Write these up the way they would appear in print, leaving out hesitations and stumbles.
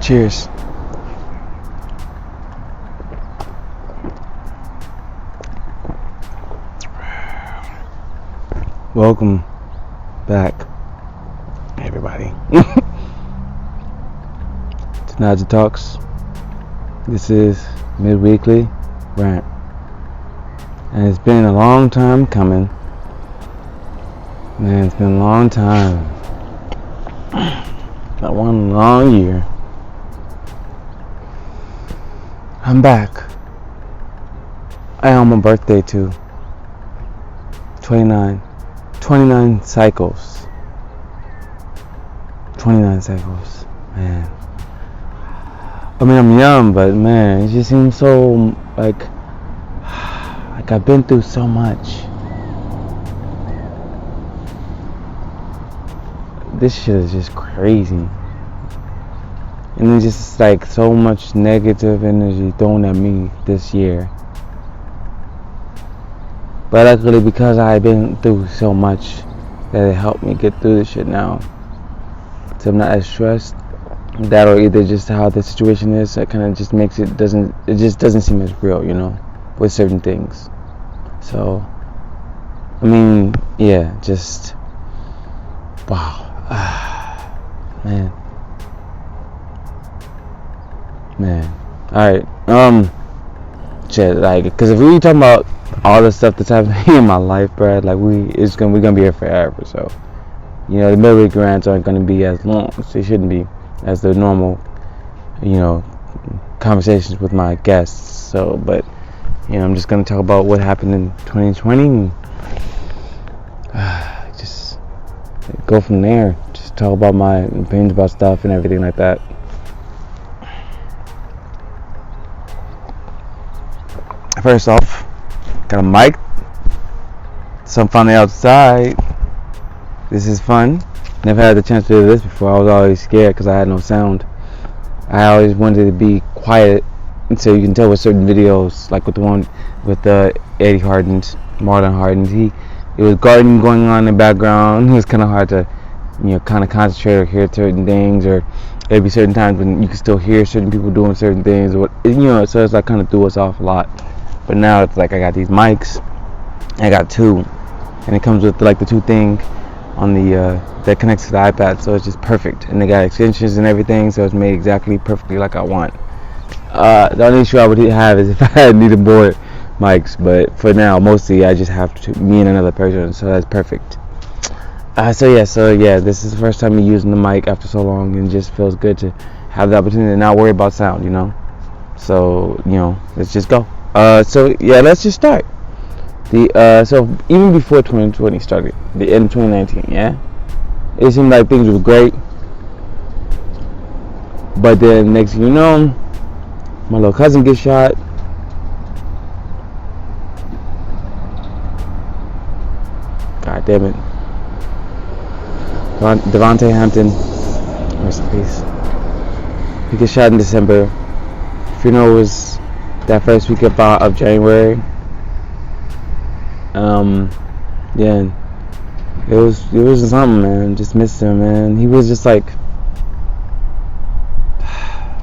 Cheers. Welcome back, everybody. To Najee Talks. This is mid-weekly rant, and it's been a long time coming. Man, it's been a long time. Not one long year. I'm back. I on my birthday too. 29 cycles. 29 cycles. Man. I mean, I'm young, but man, it just seems so like I've been through so much. This shit is just crazy. And it's just like so much negative energy thrown at me this year. But luckily, because I've been through so much, that it helped me get through this shit now. So I'm not as stressed. That or either just how the situation is, it kind of just makes it just doesn't seem as real, you know, with certain things. So, I mean, yeah, just wow, man. All right, shit, like, because if we talking about all the stuff that's happening in my life, bro, like we're gonna be here forever. So, you know, the midweek rants aren't gonna be as long, so they shouldn't be as the normal, you know, conversations with my guests. So, but you know, I'm just gonna talk about what happened in 2020 and just go from there. Just talk about my opinions about stuff and everything like that. First off, got a mic. So I'm finally outside. This is fun. Never had the chance to do this before. I was always scared because I had no sound. I always wanted to be quiet, and so you can tell with certain videos, like with the one with Eddie Hardens, Marlon Hardens. It was gardening going on in the background. It was kind of hard to, you know, kind of concentrate or hear certain things, or there'd be certain times when you can still hear certain people doing certain things, or you know. So it's like kind of threw us off a lot. But now it's like I got these mics. I got two, and it comes with like the two thing on the that connects to the iPad, so it's just perfect. And they got extensions and everything, so it's made exactly perfectly like I want. The only issue I would have is if I had needed more mics, but for now, mostly I just have me and another person, so that's perfect. So yeah, this is the first time me using the mic after so long, and it just feels good to have the opportunity to not worry about sound, you know. So, you know, let's just go. So yeah, let's just start. So even before 2020 started, the end of 2019, yeah, it seemed like things were great. But then next thing you know, my little cousin gets shot. God damn it. Devontae Hampton, rest in peace. He gets shot in December. Funeral was that first week of January. Yeah, it was something, man. Just missed him, man. He was just like,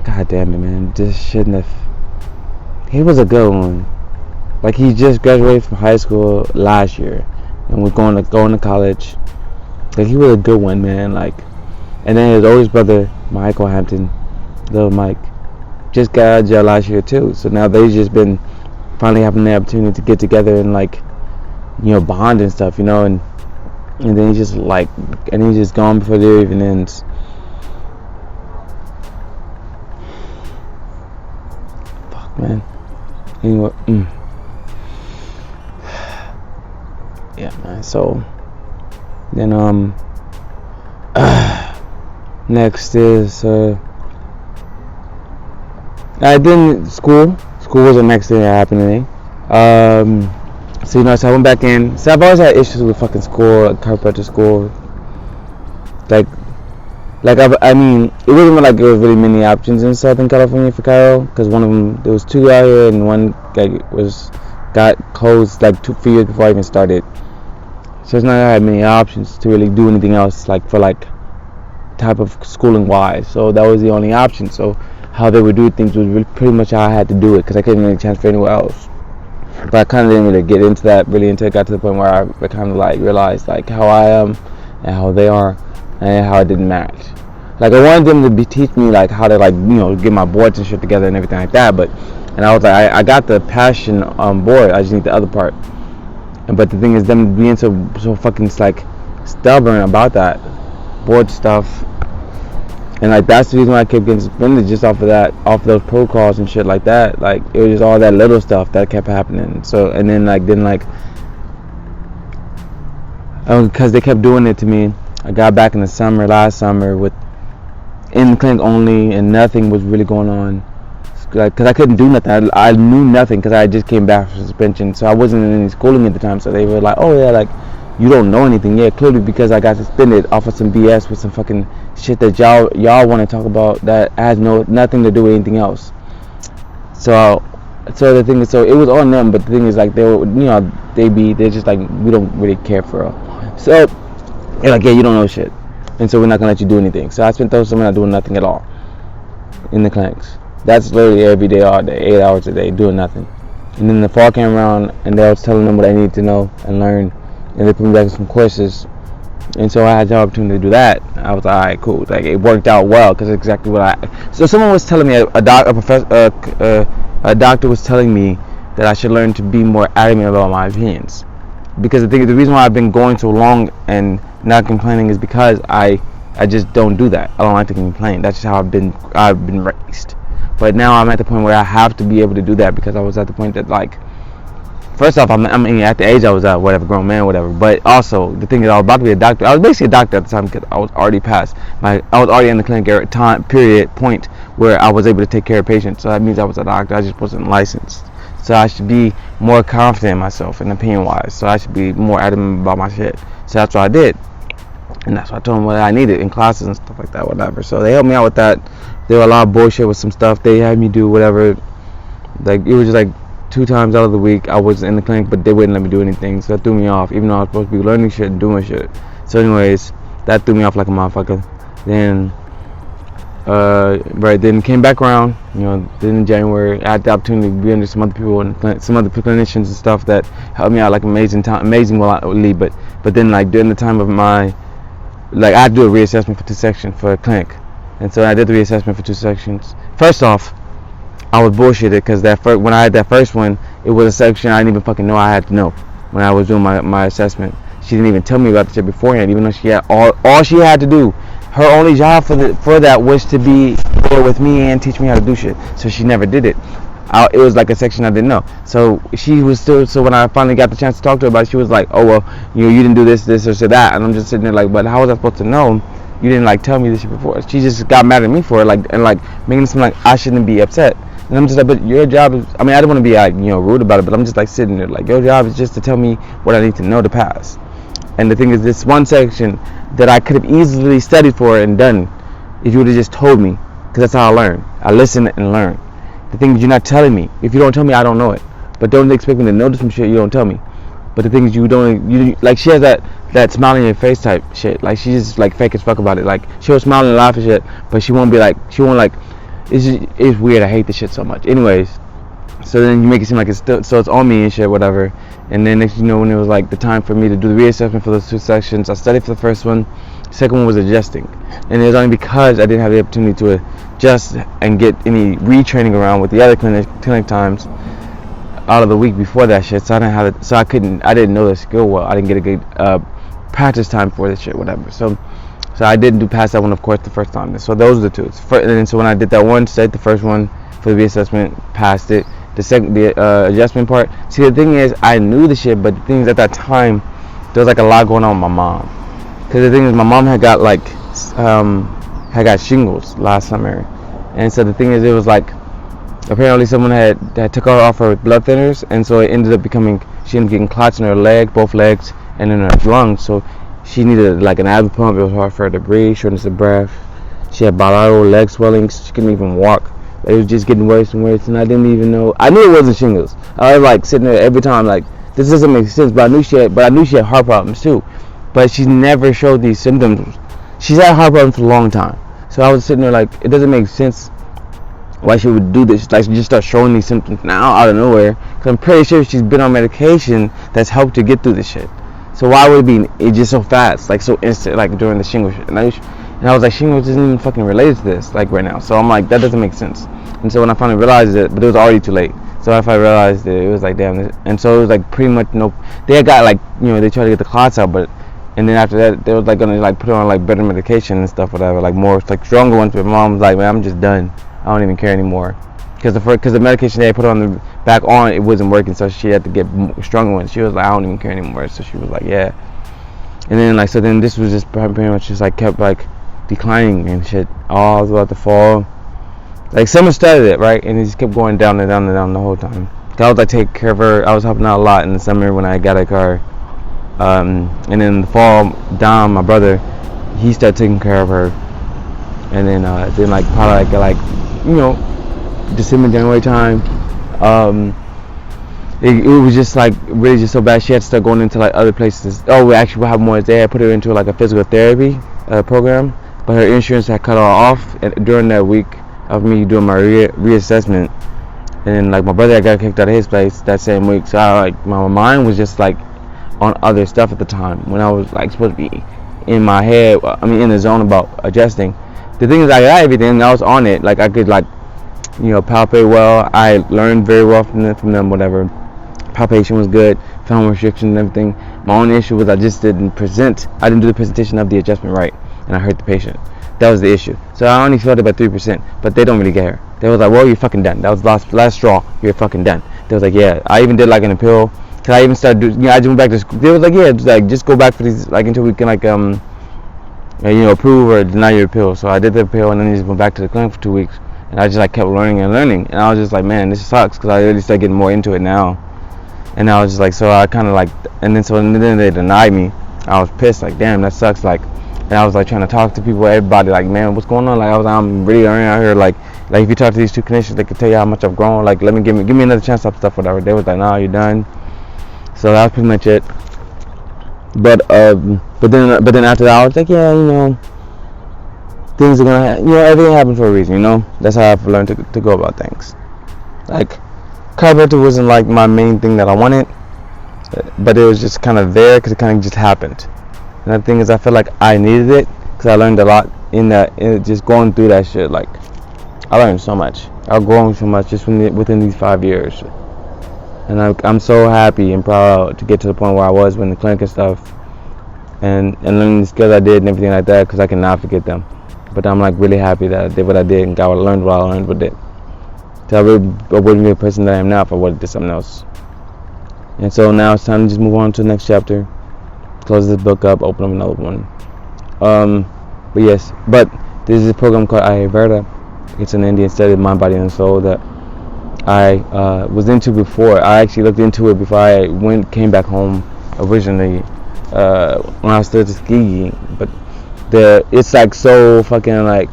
God damn it, man. Just shouldn't have. He was a good one. Like, he just graduated from high school last year and was going to college. Like, he was a good one, man. Like, and then his oldest brother, Michael Hampton, little Mike, just got out of jail last year too. So now they've just been finally having the opportunity to get together and, like, you know, bond and stuff, you know, and then he's just gone before the year even ends. Fuck, man. Anyway, yeah, man. So then next is I didn't school was the next thing that happened to me. So, you know, so I went back in. So I've always had issues with fucking school, like chiropractic school. I mean, it wasn't like there was really many options in Southern California for chiro, because one of them, there was two out here, and one got closed like 2 years before I even started. So it's not that I had many options to really do anything else, like for like type of schooling wise. So that was the only option. So how they would do things was really pretty much how I had to do it because I couldn't really transfer anywhere else. But I kind of didn't really get into that really until it got to the point where I kind of like realized like how I am and how they are and how it didn't match. Like I wanted them to teach me like how to like get my boards and shit together and everything like that. And I was like I got the passion on board. I just need the other part. But the thing is, them being so fucking like stubborn about that board stuff, and like that's the reason why I kept getting suspended just off of those protocols and shit like that. Like it was just all that little stuff that kept happening. So and then because they kept doing it to me, I got back in the last summer with in the clinic only, and nothing was really going on. Because I couldn't do nothing. I knew nothing because I just came back from suspension. So I wasn't in any schooling at the time. So they were like, oh yeah, like, you don't know anything. Yeah, clearly because I got suspended off of some BS with some fucking shit that y'all want to talk about that has nothing to do with anything else. So the thing is, so it was on them. But the thing is, like, they're just like, we don't really care for real. So they're like, yeah, you don't know shit. And so we're not going to let you do anything. So I spent those summer not doing nothing at all in the clinics. That's literally every day, all day, 8 hours a day, doing nothing. And then the fall came around, and they was telling them what I needed to know and learn, and they put me back in some courses. And so I had the opportunity to do that. I was like, all right, cool. Like it worked out well because exactly what So someone was telling me, a doctor was telling me that I should learn to be more adamant about my opinions. Because the reason why I've been going so long and not complaining is because I just don't do that. I don't like to complain. That's just how I've been raised. But now I'm at the point where I have to be able to do that because I was at the point that, like, first off, I'm at the age I was at, whatever, grown man, whatever. But also, the thing is, I was about to be a doctor. I was basically a doctor at the time because I was already past. I was already in the clinic point where I was able to take care of patients. So that means I was a doctor. I just wasn't licensed. So I should be more confident in myself and opinion-wise. So I should be more adamant about my shit. So that's what I did. And that's what I told them what I needed in classes and stuff like that, whatever. So they helped me out with that. There were a lot of bullshit with some stuff. They had me do whatever. Like, it was just like 2 times out of the week I was in the clinic, but they wouldn't let me do anything. So that threw me off, even though I was supposed to be learning shit and doing shit. So anyways, that threw me off like a motherfucker. Then, then came back around, then in January, I had the opportunity to be under some other people and some other clinicians and stuff that helped me out like amazingly. But then, like, during the time of my, like, I had to do a reassessment for 2 sections for a clinic. And so I did the reassessment for 2 sections. First off, I was bullshitted because when I had that first one, it was a section I didn't even fucking know I had to know when I was doing my assessment. She didn't even tell me about the shit beforehand, even though she had all she had to do. Her only job for that was to be there with me and teach me how to do shit. So she never did it. It was like a section I didn't know. So she was still. So when I finally got the chance to talk to her about it, she was like, "Oh well, you didn't do this, or that." And I'm just sitting there like, "But how was I supposed to know? You didn't like tell me this shit before." She just got mad at me for it, and making it seem like I shouldn't be upset. And I'm just like, but your job is. I mean, I don't want to be like rude about it, but I'm just like sitting there like, your job is just to tell me what I need to know to pass. And the thing is, this one section that I could have easily studied for and done if you would have just told me, because that's how I learn. I listen and learn. The thing is, you're not telling me. If you don't tell me, I don't know it. But don't expect me to know some shit you don't tell me. But the thing is, like, she has that smile on your face type shit. Like, she's just like fake as fuck about it. Like, she'll smile and laugh and shit, but she won't it's weird. I hate this shit so much. Anyways, so then you make it seem like it's on me and shit, whatever. And then next, when it was like the time for me to do the reassessment for those 2 sections, I studied for the first one. The second one was adjusting, and it was only because I didn't have the opportunity to adjust and get any retraining around with the other clinic times out of the week before that shit. So I didn't have it. So I didn't know the skill well. I didn't get a good practice time for this shit, whatever. So I didn't do past that one, of course, the first time. So those are the 2. And then so when I did that one, studied the first one for the reassessment, passed it. The adjustment part. See, the thing is, I knew the shit, but the thing is, at that time, there was like a lot going on with my mom. Because the thing is, my mom had got shingles last summer, and so the thing is, it was like apparently someone had took her off her blood thinners, and so it ended up she ended up getting clots in her both legs, and in her lungs. So she needed like an asthma pump. It was hard for her to breathe, shortness of breath. She had bilateral leg swellings. She couldn't even walk. It was just getting worse and worse, and I didn't even know. I knew it wasn't shingles. I was like sitting there every time, like, this doesn't make sense. But I knew she had heart problems too. But she never showed these symptoms. she's had heart problems for a long time. So I was sitting there like, it doesn't make sense why she would do this, like just start showing these symptoms now out of nowhere, because I'm pretty sure she's been on medication that's helped to get through this shit. So why would it just so fast, like so instant, like during the shingles shit? And I was like, shingles isn't even fucking related to this, like right now. So I'm like, that doesn't make sense. And so when I finally realized it, but it was already too late. So if I realized it, it was like, damn. And so it was like pretty much they had got like, they tried to get the clots out, but and then after that they was like gonna like put her on like better medication and stuff, whatever, like more like stronger ones. But mom was like, man, I'm just done. I don't even care anymore, because the medication they put on the back on, it wasn't working, so she had to get stronger ones. She was like, I don't even care anymore. So she was like, yeah. And then like, so then this was just pretty much just like kept like declining and shit all throughout the fall. Like summer started it, right, and it just kept going down and down and down the whole time. I was like taking care of her. I was helping out a lot in the summer when I got a car. And then in the fall, Dom, my brother, he started taking care of her. And then like probably like December, January time, it was just like really just so bad. She had to start going into like other places. Oh, actually what happened was they had put her into like a physical therapy program, but her insurance had cut her off during that week of me doing my reassessment. And then like my brother got kicked out of his place that same week, so my mind was just like on other stuff at the time when I was like supposed to be in my head, in the zone about adjusting. The thing is, I got everything. I was on it. Like I could palpate well. I learned very well from them. Whatever. Palpation was good. Film restriction and everything. My only issue was I just didn't present. I didn't do the presentation of the adjustment right, and I hurt the patient. That was the issue. So I only felt it by 3%. But they don't really care. They was like, well, you're fucking done. That was last straw. You're fucking done. They was like, yeah. I even did like an appeal. Cause I even started doing. I just went back to school. They was like, yeah, just go back for these until we can approve or deny your appeal. So I did the appeal, and then just went back to the clinic for 2 weeks, and I just like kept learning, and I was just like, man, this sucks, because I really started getting more into it now. And I was just like, so I kind of like, and then they denied me. I was pissed, like, damn, that sucks, like, and I was like trying to talk to people, everybody, like, man, what's going on? Like, I'm really learning out here, like if you talk to these two clinicians, they can tell you how much I've grown. Like, give me another chance of stuff, whatever. They was like, nah, you're done. So that was pretty much it. But then after that, I was like, yeah, things are gonna, everything happens for a reason, That's how I've learned to go about things. Like, chiropractic wasn't like my main thing that I wanted, but it was just kind of there because it kind of just happened. And the thing is, I feel like I needed it because I learned a lot in just going through that shit. Like, I learned so much. I've grown so much just within these 5 years. And I'm so happy and proud to get to the point where I was in the clinic and stuff, and learning the skills I did and everything like that, because I cannot forget them. But I'm like really happy that I did what I did and learned what I learned with it. So I wouldn't be the person that I am now if I would have did something else. And so now it's time to just move on to the next chapter, close this book up, open up another one. But this is a program called Ayurveda. It's an Indian study of mind, body, and soul that I was into before. I actually looked into it before I came back home originally, when I was still skiing. But it's like so fucking like,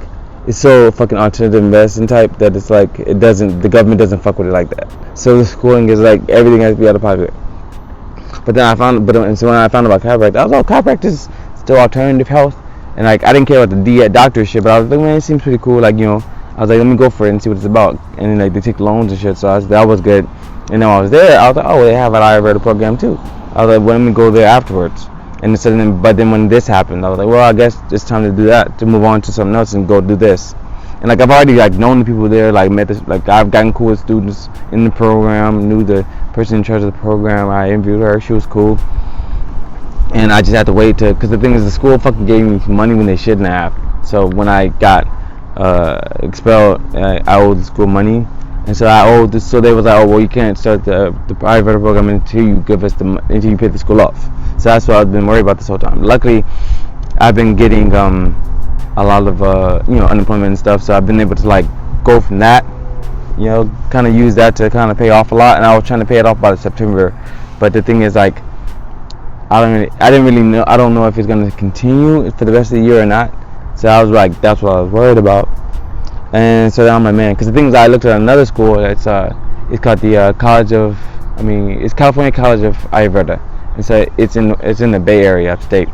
it's so fucking alternative medicine type that it's like the government doesn't fuck with it like that. So the schooling is like everything has to be out of pocket. But then so when I found about chiropractic, I was like, chiropractic is still alternative health, and like I didn't care about the doctor shit, but I was like, man, it seems pretty cool. Like, I was like, let me go for it and see what it's about. And then like they take loans and shit, so that was good. And then when I was there, I was like, oh, they have an Ayurveda program too. I was like, well, let me go there afterwards. And so but then when this happened, I was like, well, I guess it's time to do that, to move on to something else and go do this. And like I've already like known the people there, like met like I've gotten cool with students in the program, knew the person in charge of the program. I interviewed her, she was cool. And I just had to wait because the thing is, the school fucking gave me money when they shouldn't have. So when I got expelled, I owed the school money, and so I owed this. So they was like, oh well, you can't start the private program until you until you pay the school off. So that's what I've been worried about this whole time. Luckily, I've been getting a lot of unemployment and stuff, so I've been able to like go from that, kind of use that to kind of pay off a lot. And I was trying to pay it off by September, but the thing is, like, I didn't really know. I don't know if it's gonna continue for the rest of the year or not. So I was like, that's what I was worried about. And so then I'm like, man, because the thing is, I looked at another school. It's called the it's California College of Ayurveda. And so it's in the Bay Area upstate.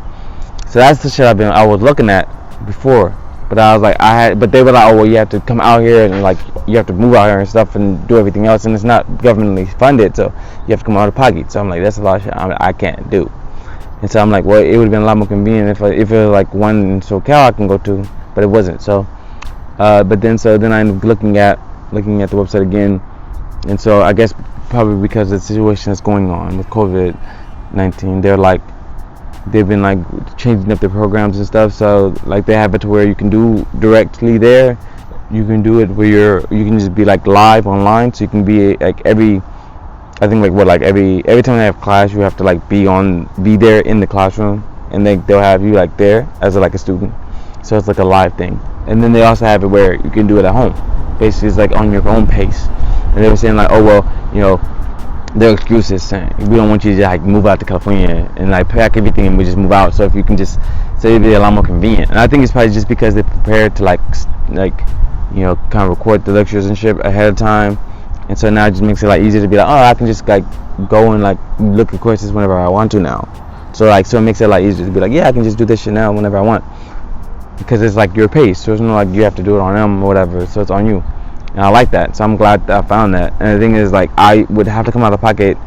So that's the shit I was looking at. before. But I was like, but they were like, oh well, you have to come out here and like you have to move out here and stuff and do everything else, and it's not governmentally funded, so you have to come out of pocket. So I'm like, that's a lot of shit I can't do. And so I'm like, well, it would have been a lot more convenient if it was like one in SoCal I can go to, but it wasn't. So, but then I ended up looking at the website again, and so I guess probably because of the situation that's going on with COVID-19, they've been like changing up their programs and stuff. So like they have it to where you can do directly there. You can do it where you can just be like live online. So you can be like every time they have class, you have to like be there in the classroom, and they'll have you like there as a student. So it's like a live thing. And then they also have it where you can do it at home. Basically, it's like on your own pace. And they were saying like, oh well, their excuse is saying we don't want you to like move out to California and like pack everything and we just move out. So if you can just it'd be a lot more convenient. And I think it's probably just because they're prepared to kind of record the lectures and shit ahead of time. And so now it just makes it like easier to be like, oh, I can just like go and like look at courses whenever I want to now. So it makes it a lot easier to be like, yeah, I can just do this shit now whenever I want, because it's like your pace. So it's not like you have to do it on them or whatever. So it's on you. And I like that, so I'm glad that I found that. And the thing is, like, I would have to come out of pocket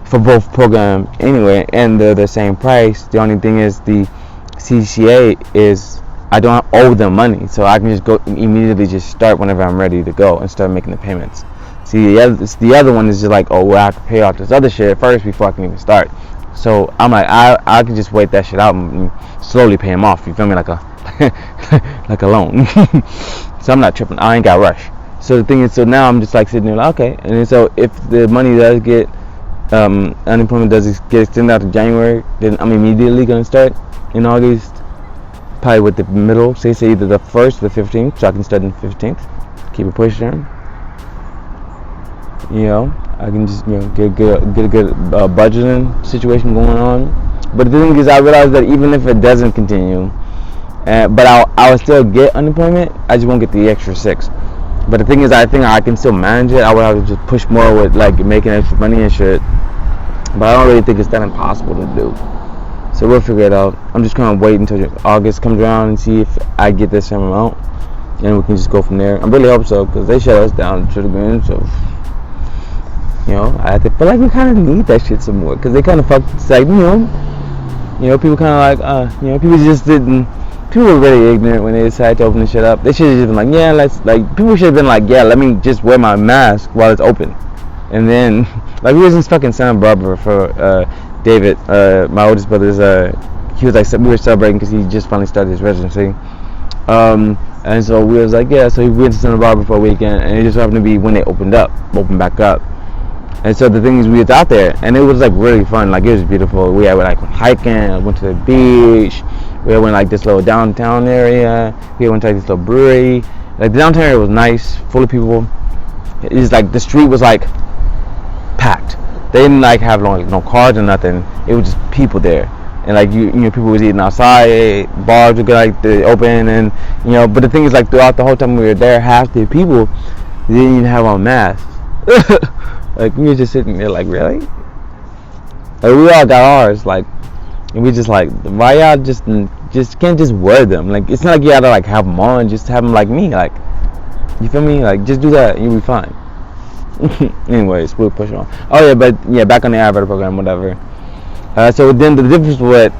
for both programs anyway, and they're the same price. The only thing is the CCA is I don't owe them money, so I can just go immediately, just start whenever I'm ready to go and start making the payments. See, the other one is just like, oh, well, I have to pay off this other shit first before I can even start. So I'm like, I can just wait that shit out and slowly pay them off. You feel me, like a loan. So I'm not tripping. I ain't got rush. So the thing is, so now I'm just like sitting there like, okay. And then so if the money does get, unemployment does get extended out to January, then I'm immediately going to start in August, probably with the middle, say either the 1st or the 15th, so I can start on the 15th, keep it pushing. I can just, get a good budgeting situation going on. But the thing is, I realized that even if it doesn't continue, but I will still get unemployment, I just won't get the extra 6. But the thing is, I think I can still manage it. I would have to just push more with like making extra money and shit. But I don't really think it's that impossible to do. So we'll figure it out. I'm just gonna wait until August comes around and see if I get this same amount, and we can just go from there. I really hope so, because they shut us down to the ground. So I feel like we kind of need that shit some more, because they kind of fucked. It's like people kind of like people just didn't. People were really ignorant when they decided to open the shit up. They should have just been like, yeah, people should have been like, yeah, let me just wear my mask while it's open. And then, like, we was in fucking Santa Barbara for David, my oldest brother's, he was like, we were celebrating because he just finally started his residency. And so we was like, yeah, so we went to Santa Barbara for a weekend, and it just happened to be when they opened back up. And so the thing is, we was out there, and it was like really fun. Like, it was beautiful. We had like hiking, went to the beach. We went like this little downtown area. We went to like this little brewery. Like the downtown area was nice, full of people. It's like the street was like packed. They didn't like have no cars or nothing. It was just people there, and like people was eating outside. Bars were like they open, and But the thing is, like throughout the whole time we were there, half the people didn't even have on masks. Like we were just sitting there, like really. Like we all got ours, like. And we just like, why y'all just can't just wear them? Like, it's not like you gotta like have them on, just have them like me, like, you feel me? Like, just do that and you'll be fine. Anyways, we'll push on. Oh yeah, back on the Avatar program, whatever. So then the difference with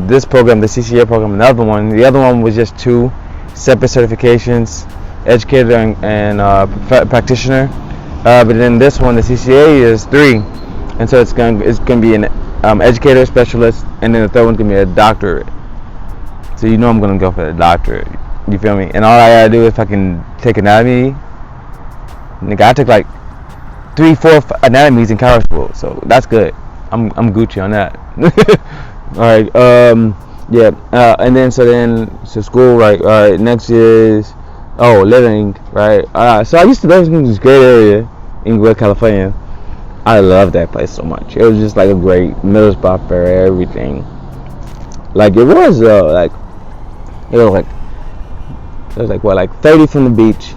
this program, the CCA program, and the other one was just 2 separate certifications, educator and practitioner. But then this one, the CCA, is 3, and so it's gonna be an educator, specialist, and then the third one's gonna be a doctorate. So I'm gonna go for the doctorate. You feel me? And all I gotta do is fucking take anatomy. Nigga, I took like 3-4 anatomies in college school, so that's good. I'm Gucci on that. All right. And then so school, right? All right. Next is living, right? So I used to live in this great area in Inglewood, California. I love that place so much. It was just like a great middle spot for everything. Like it was like 30 from the beach,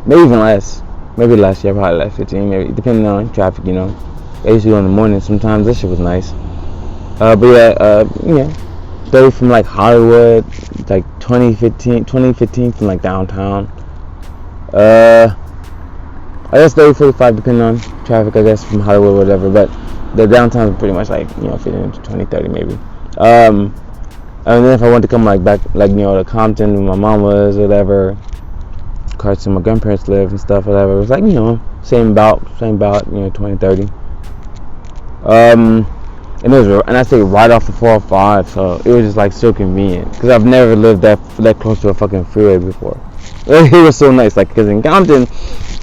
maybe even less. Maybe less, yeah, probably less, 15, maybe, depending on traffic, I used to go in the morning sometimes. That shit was nice. But yeah, 30 from like Hollywood, like 2015 from like downtown. I guess 30, 45 depending on traffic, I guess, from Hollywood or whatever, but the downtown is pretty much like, fitting into 20, 30 maybe. And then if I want to come like back, like, to Compton where my mom was or whatever, Carson, my grandparents live and stuff, whatever, it was like, same about, 20, 30. And I stayed right off the 405, so it was just like so convenient, because I've never lived that close to a fucking freeway before. It was so nice, like, because in Compton,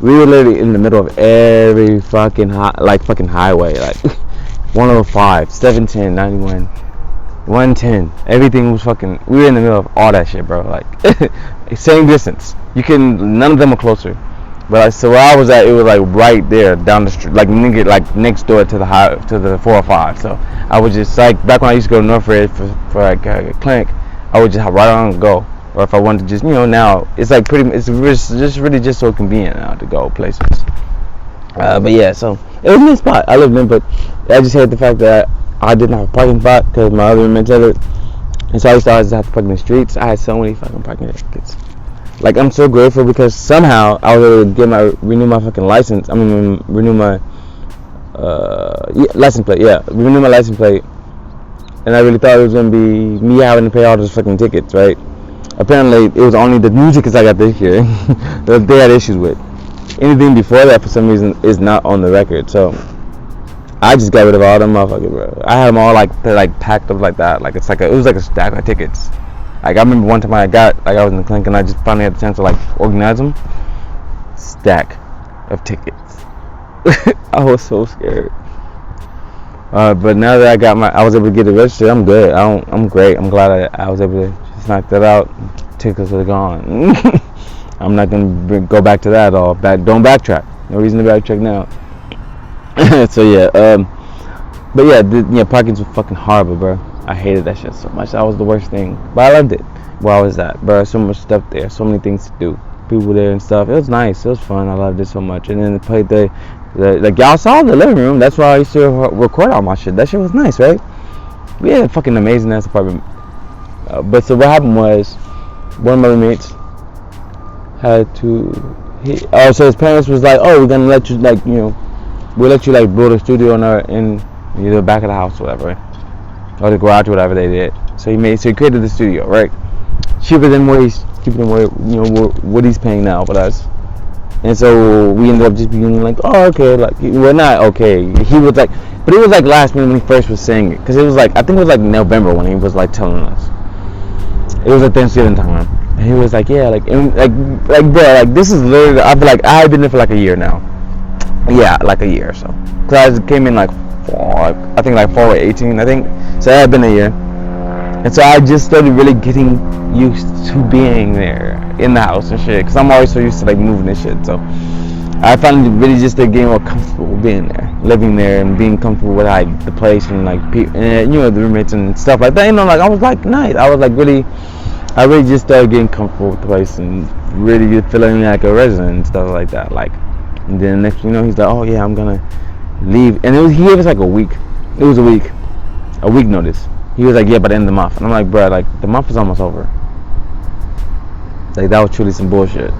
we were literally in the middle of every fucking highway, like 105, 710, 91, 110. Everything was fucking. We were in the middle of all that shit, bro. Like same distance. None of them are closer. But so where I was at, it was like right there down the street, like next door to the 405. So I would just like back when I used to go to North Ridge for like a clinic, I would just hop right on and go. Or if I wanted to just, now it's like it's just really just so convenient now to go places. But yeah, so it was a nice spot. I lived in, but I just hated the fact that I didn't have a parking spot because my other roommates had it, and so I used to always have to park in the streets. I had so many fucking parking tickets. Like, I'm so grateful because somehow I was able to renew my fucking license. I mean, renew my license plate. Yeah, renew my license plate, and I really thought it was gonna be me having to pay all those fucking tickets, right? Apparently, it was only the new tickets I got this year that they had issues with. Anything before that, for some reason, is not on the record. So I just got rid of all them motherfuckers, bro. I had them all packed up like that. Like it was like a stack of tickets. Like I remember one time I was in the clinic and I just finally had the chance to like organize them. Stack of tickets. I was so scared. But now that I was able to get it registered, I'm good. I'm great. I'm glad I was able to just knock that out. Tickets are gone. I'm not gonna go back to that at all. Don't backtrack. No reason to backtrack now. So yeah. But yeah, parking's fucking horrible, bro. I hated that shit so much. That was the worst thing. But I loved it. Where I was at, bro. So much stuff there. So many things to do. People there and stuff. It was nice. It was fun. I loved it so much. And then like y'all saw the living room. That's why I used to record all my shit. That shit was nice, right? We had a fucking amazing ass apartment. But so what happened was, one of my roommates had to. So his parents was like, "Oh, we're gonna let you we'll let you build a studio in the back of the house, or whatever, or the garage, or whatever they did." So he created the studio, right? Cheaper than what he's paying now with us. And so we ended up just being like, oh, okay, we're not okay. He was like, but it was like last minute when he first was saying it, because it was like, I think it was like November when he was like telling us. It was at Thanksgiving time, and he was like, yeah, bro, this is literally, I had been there for like a year now. Yeah, like a year or so. Cause I came in like 4/18, I think. So it had been a year. And so I just started really getting used to being there in the house and shit, because I'm always so used to moving and shit. So I finally really just started getting more comfortable being there, living there, and being comfortable with the place and people, and the roommates and stuff like that. I was nice. I really just started getting comfortable with the place and really just feeling like a resident and stuff like that. And then next thing you know, he's like, oh yeah, I'm gonna leave, and he gave us a week. It was a week notice. He was like, yeah, by the end of the month. And I'm like, bro, the month is almost over. That was truly some bullshit.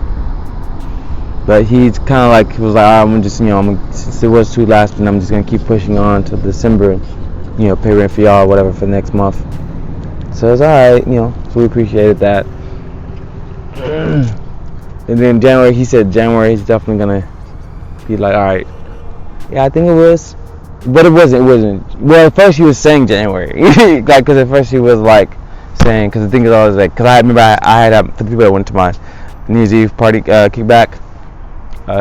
But he's kind of he was like, I'm just, since it was too last, and I'm just going to keep pushing on to December, pay rent for y'all, whatever, for next month. So it's alright, so we appreciated that. And then January, he said January, he's definitely going to be like, alright. Yeah, I think it was. But it wasn't. Well, at first he was saying January. Because at first he was saying, because the thing is always because I remember I had, for the people that went to my New Year's Eve party kickback,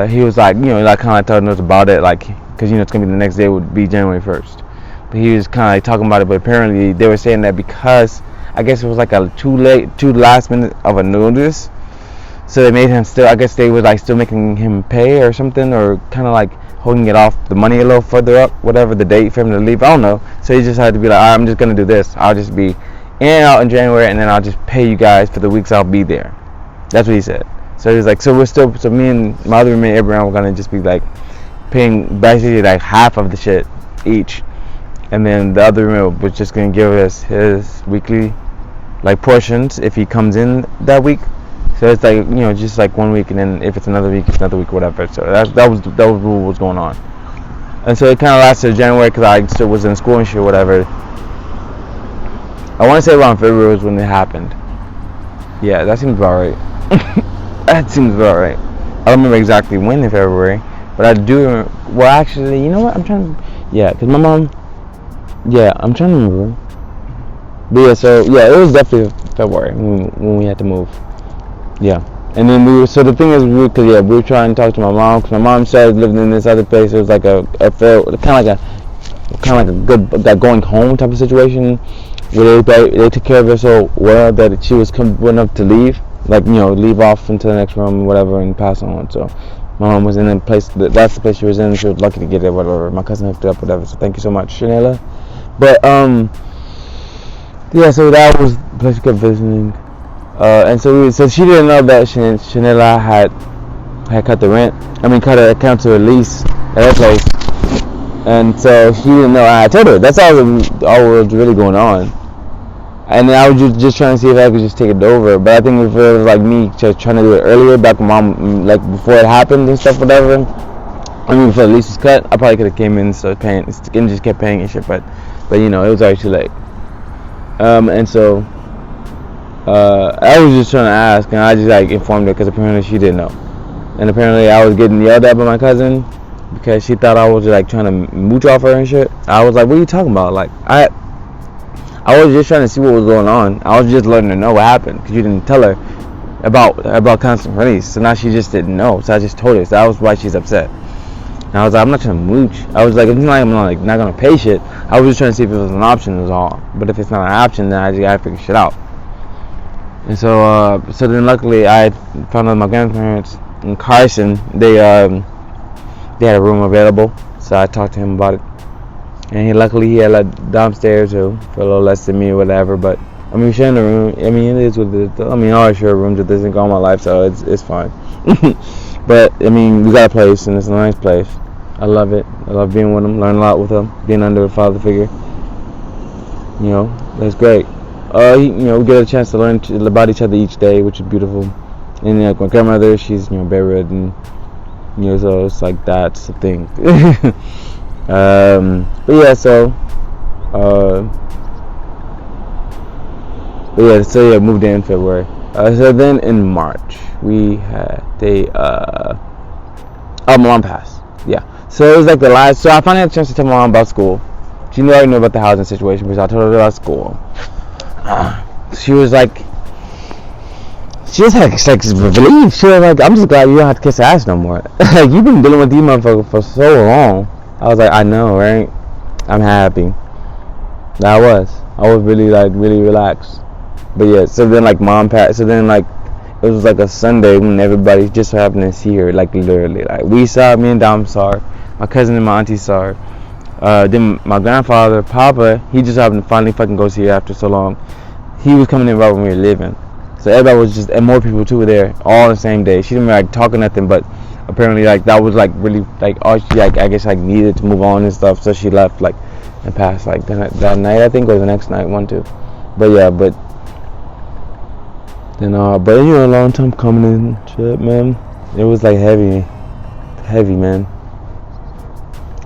he was kind of telling us about it, because it's going to be the next day would be January 1st. But he was kind of talking about it, but apparently they were saying that because, I guess it was a too last minute of a notice, so they made him still, I guess they were still making him pay or something, or kind of holding it off the money a little further up, whatever the date for him to leave, I don't know. So he just had to be like, I'm just going to do this. I'll just be in and out in January, and then I'll just pay you guys for the weeks I'll be there. That's what he said. So he's like, so me and my other roommate Abraham were going to just be paying basically half of the shit each and then the other room was just gonna give us his weekly like portions if he comes in that week. So it's like, just like 1 week, and then if it's another week, it's another week, whatever. So that was what was going on. And so it kind of lasted January because I still was in school and shit, whatever. I want to say around February was when it happened. Yeah, that seems about right. That seems about right. I don't remember exactly when in February, but I do remember. Well, actually, you know what? I'm trying to. Yeah, because my mom. Yeah, I'm trying to remember. But yeah, so yeah, it was definitely February when we had to move. Yeah, and then so the thing is, we were trying to talk to my mom, because my mom started living in this other place. It was like kind of like a good like going home type of situation, where they took care of her so well that she was good enough to leave, like, leave off into the next room, whatever, and pass on. So my mom was in a place, that's the place she was in. She was lucky to get it, whatever. My cousin hooked it up, whatever. So thank you so much, Shanela. But yeah, so that was the place we kept visiting. And so she didn't know that Shanela had cut the rent. Cut her account to a lease at her place. And so she didn't know. I told her. That's all was really going on. And then I was just trying to see if I could just take it over. But I think if it was like me just trying to do it earlier, back when mom, like before it happened and stuff, whatever. Before the lease was cut, I probably could have came in and started paying, and just kept paying and shit. But it was already too late. And so I was just trying to ask, and I just like informed her because apparently she didn't know. And apparently I was getting yelled at by my cousin because she thought I was like trying to mooch off her and shit. I was like, what are you talking about? Like, I was just trying to see what was going on. I was just letting her know what happened because you didn't tell her about constant release. So now she just didn't know. So I just told her. So that was why she's upset. And I was like, I'm not trying to mooch. I was like, it's not like I'm not gonna pay shit. I was just trying to see if it was an option, was all. But if it's not an option, then I just gotta figure shit out. And so then luckily I found out my grandparents in Carson, they had a room available. So I talked to him about it. And luckily he had like downstairs too, for a little less than me or whatever. But sharing the room, it is what it is. I always share rooms with this thing all my life, so it's fine. But we got a place, and it's a nice place. I love it. I love being with him, learn a lot with him, being under a father figure. That's great. We get a chance to learn about each other each day, which is beautiful. And my grandmother, she's bedridden, so it's like that's the thing. But yeah, so moved in February. So then in March we had my mom passed. Yeah. So it was like the last. So I finally had a chance to tell my mom about school. She already knew about the housing situation because I told her about school. She was like, relieved. She was like, I'm just glad you don't have to kiss ass no more. Like, you've been dealing with these motherfuckers for so long. I was like, I know, right? I'm happy. I was really relaxed. But yeah, so then like mom passed. So then like it was like a Sunday when everybody just happened to see her, like literally. Like we saw her, me and Dom saw her, my cousin and my auntie saw her. Then my grandfather, Papa, he just happened to finally fucking go see her after so long. He was coming in right when we were leaving. So everybody was just, and more people too were there, all on the same day. She didn't really like talk or nothing, but apparently like that was like really like all she like I guess like needed to move on and stuff. So she left like and passed like that night, I think, or the next night, one too. But yeah, but then a long time coming in, shit, man. It was like heavy, man.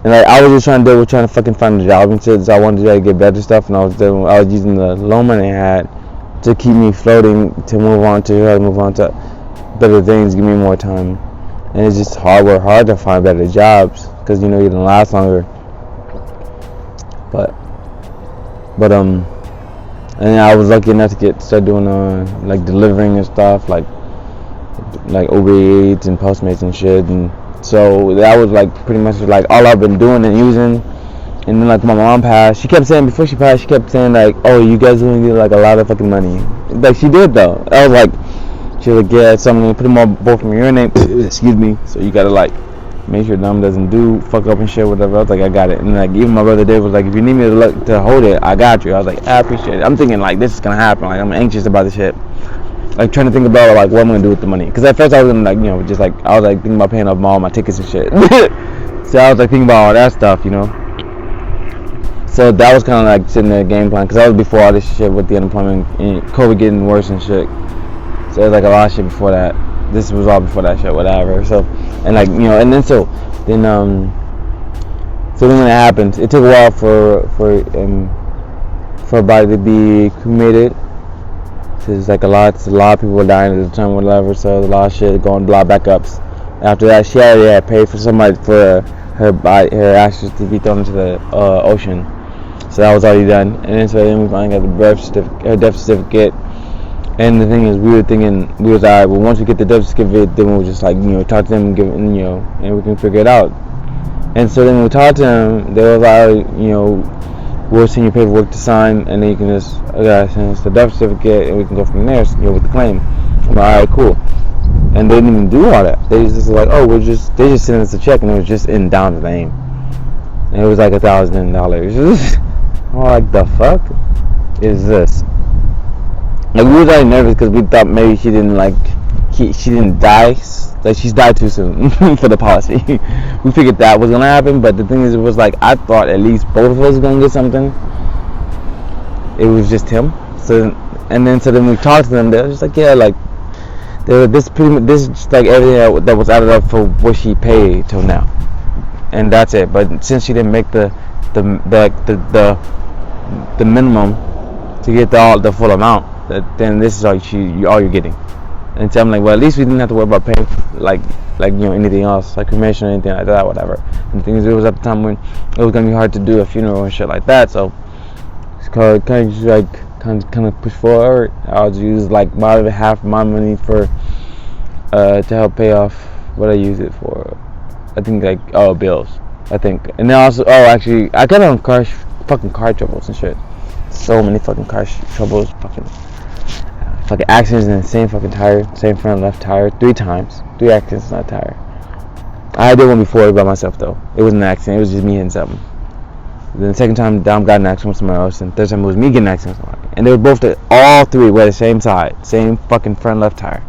And like I was just trying to fucking find a job and shit. So I wanted to try to get better stuff, and I was using the loan money I had to keep me floating to move on to better things, give me more time. And it's just hard to find better jobs because you don't last longer. But and I was lucky enough to start doing like delivering and stuff, like Uber Eats and Postmates and shit. And so that was like pretty much like all I've been doing and using. And then like my mom passed, before she passed, she kept saying like, oh, you guys are gonna get like a lot of fucking money. Like she did though. I was like, she was like, yeah, so I'm gonna put them all both from your name. Excuse me. So you gotta like make sure Dom doesn't fuck up and shit, whatever. I was like, I got it. And like even my brother Dave was like, if you need me to hold it, I got you. I was like, I appreciate it. I'm thinking like this is gonna happen. Like I'm anxious about this shit. Like trying to think about like what I'm gonna do with the money. Because at first I was gonna like just like I was like thinking about paying off all my tickets and shit. So I was like thinking about all that stuff, So that was kind of like sitting there game plan, because that was before all this shit with the unemployment and COVID getting worse and shit. So it was like a lot of shit before that. This was all before that shit, whatever. So, and like, and then so then when it happened, it took a while for a body to be cremated. So it's like a lot of people were dying at the time, whatever. So a lot of shit going, a lot of backups. After that, she already had paid for somebody for her ashes to be thrown into the ocean. So that was already done. And then we finally got her death certificate. And the thing is, we were thinking, alright, well, once we get the death certificate, then we'll just like, talk to them and and we can figure it out. And so then when we talked to them, they were like, we'll send you paperwork to sign, and then you can just, send us the death certificate, and we can go from there, with the claim. I'm like, alright, cool. And they didn't even do all that. They just like, they just sent us a check, and it was just in Dom's name. And it was like $1,000. I'm like, the fuck is this? Like, we were already nervous because we thought maybe she didn't die. Like, she's died too soon for the policy. We figured that was gonna happen, but the thing is, it was like, I thought at least both of us were gonna get something. It was just him. So then we talked to them. They were just like, yeah, like, this is just like everything that was added up for what she paid till now, and that's it. But since she didn't make the minimum to get the full amount, then this is all you're getting. And so I'm like, well, at least we didn't have to worry about paying like anything else, like cremation or anything like that, whatever. And the thing is, it was at the time when it was gonna be hard to do a funeral and shit like that. So it's kind of push forward. I'll just use like half my money for to help pay off what I use it for. I think like bills. I think, and then also actually I got on fucking car troubles and shit. So many fucking car troubles, fucking accidents in the same fucking tire, same front left tire, 3 times, 3 accidents in that tire. I did one before by myself though. It wasn't an accident, it was just me hitting something. Then the second time, Dom got an accident with somebody else, and the third time it was me getting an accident with somebody. And they were all 3 were the same side, same fucking front left tire.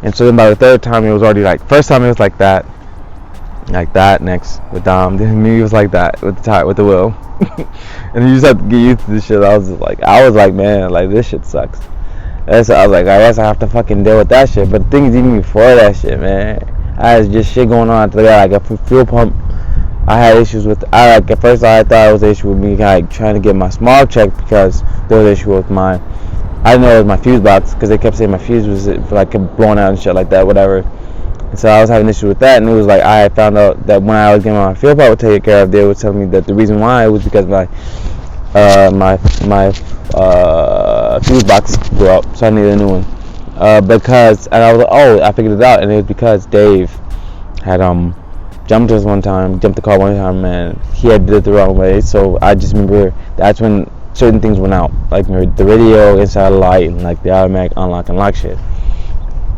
And so then by the third time, it was already like, first time it was like that next with Dom. Then me, it was like that with the tire, with the wheel. And you just have to get used to this shit. I was like, man, like, this shit sucks. And so I was like, I guess I have to fucking deal with that shit. But the thing is, even before that shit, man, I had just shit going on. I got like a fuel pump. I had issues with, at first I thought it was an issue with me like trying to get my smog checked, because there was an issue with I didn't know it was my fuse box, because they kept saying my fuse was like blown out and shit like that, whatever. And so I was having an issue with that, and it was like I had found out that when I was getting my fuel pump taken care of, they were telling me that the reason why was because my fuse box blew up, so I needed a new one. And I was like, I figured it out, and it was because Dave had jumped the car one time, and he had did it the wrong way. So I just remember that's when certain things went out, like the radio, inside the light, and like the automatic unlock and lock shit.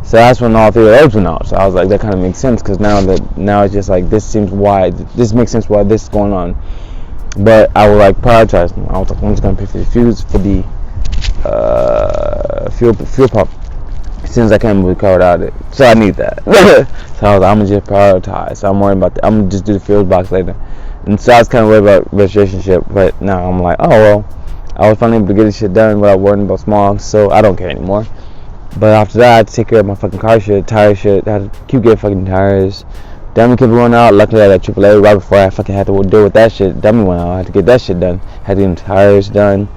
So that's when all 3 of those went out. So I was like, that kind of makes sense, because now it's just like, this makes sense why this is going on. But I would like prioritize them. I was like, I'm just gonna pay for the fuse for the fuel pump as soon as I can move the car without it. So I need that. So I was like, I'm gonna just prioritize. So I'm worried about that. I'm gonna just do the fuse box later. And so I was kind of worried about registration shit. But now I'm like, oh well, I was finally able to get this shit done without worrying about smog. So I don't care anymore. But after that, I had to take care of my fucking car shit, tire shit. I had to keep getting fucking tires. Dummy kept going out. Luckily, I got AAA right before I fucking had to deal with that shit. Dummy went out. I had to get that shit done. Had to get them tires done.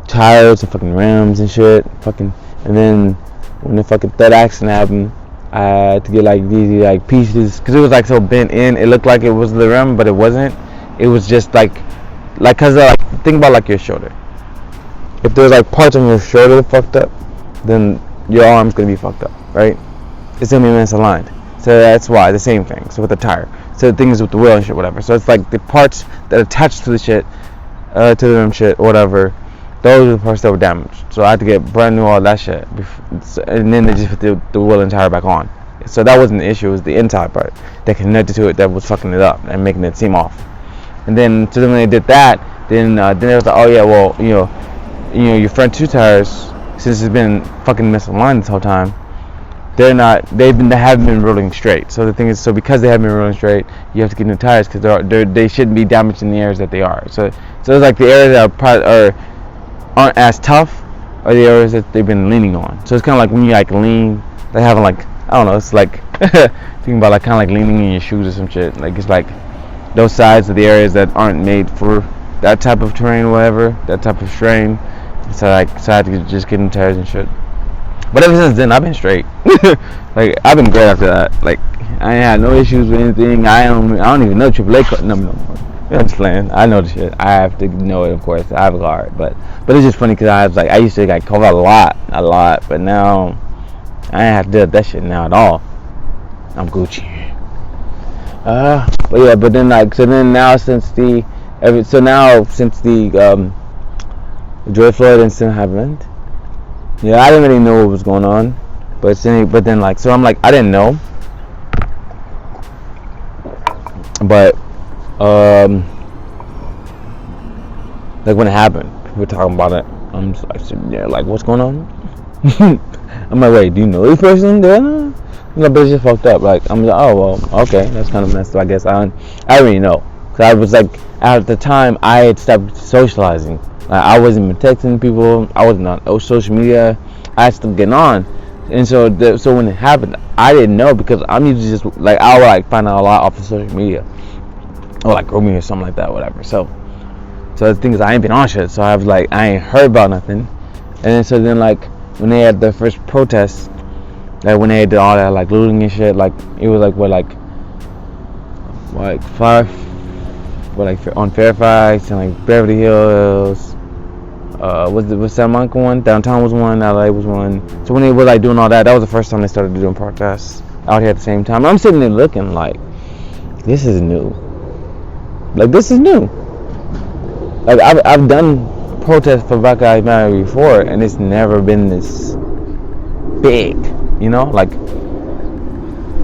Tires and fucking rims and shit. Fucking. And then when the fucking third accident happened, I had to get like these like pieces, because it was like so bent in. It looked like it was the rim, but it wasn't. It was just cause think about like your shoulder. If there's like parts on your shoulder fucked up, then your arm's gonna be fucked up, right? It's gonna be misaligned. So that's why, the same thing. So with the tire. So the thing is with the wheel and shit, whatever. So it's like the parts that attach to the shit, to the rim shit, whatever, those are the parts that were damaged. So I had to get brand new all that shit. And then they just put the wheel and tire back on. So that wasn't the issue, it was the inside part that connected to it that was fucking it up and making it seem off. And then, so then when they did that, then they was like, oh yeah, well, your front 2 tires, since it's been fucking misaligned this whole time, they haven't been rolling straight. So the thing is, so because they haven't been rolling straight, you have to get new tires because they shouldn't be damaged in the areas that they are. So it's like the areas that aren't as tough are the areas that they've been leaning on. So it's kind of like when you like lean, they having like, I don't know, it's like thinking about like kind of like leaning in your shoes or some shit. Like it's like those sides of the areas that aren't made for that type of terrain or whatever, that type of strain. So I had to just get new tires and shit. But ever since then, I've been straight. Like I've been great after that. Like I ain't had no issues with anything. I don't even know AAA no more. I'm just playing. I know the shit. I have to know it, of course. I have a card, but it's just funny because I used to like cover a lot, but now I ain't have to deal with that shit now at all. I'm Gucci. But yeah, but then like now since the George Floyd incident happened, yeah, I didn't really know what was going on, but then like so I'm like I didn't know, but like when it happened, people were talking about it. I'm just like sitting there like, what's going on? I'm like, wait, do you know this person? No, but it's just fucked up. Like I'm like, oh well, okay, that's kind of messed up. I guess I already know, cause I was like at the time I had stopped socializing. Like, I wasn't even texting people. I wasn't on social media. I was still getting on, and so when it happened, I didn't know because I'm usually just like I would like find out a lot off of social media or like GroupMe or something like that, whatever. So the thing is, I ain't been on shit, so I was like, I ain't heard about nothing. And then like when they had the first protests, like when they did all that like looting and shit, like it was like on Fairfax and like Beverly Hills. Was Santa Monica one? Downtown was one. LA was one. So when they were like doing all that, that was the first time they started doing protests out here at the same time. I'm sitting there looking like, this is new. Like this is new. Like I've done protests for Black Lives Matter before, and it's never been this big. You know, like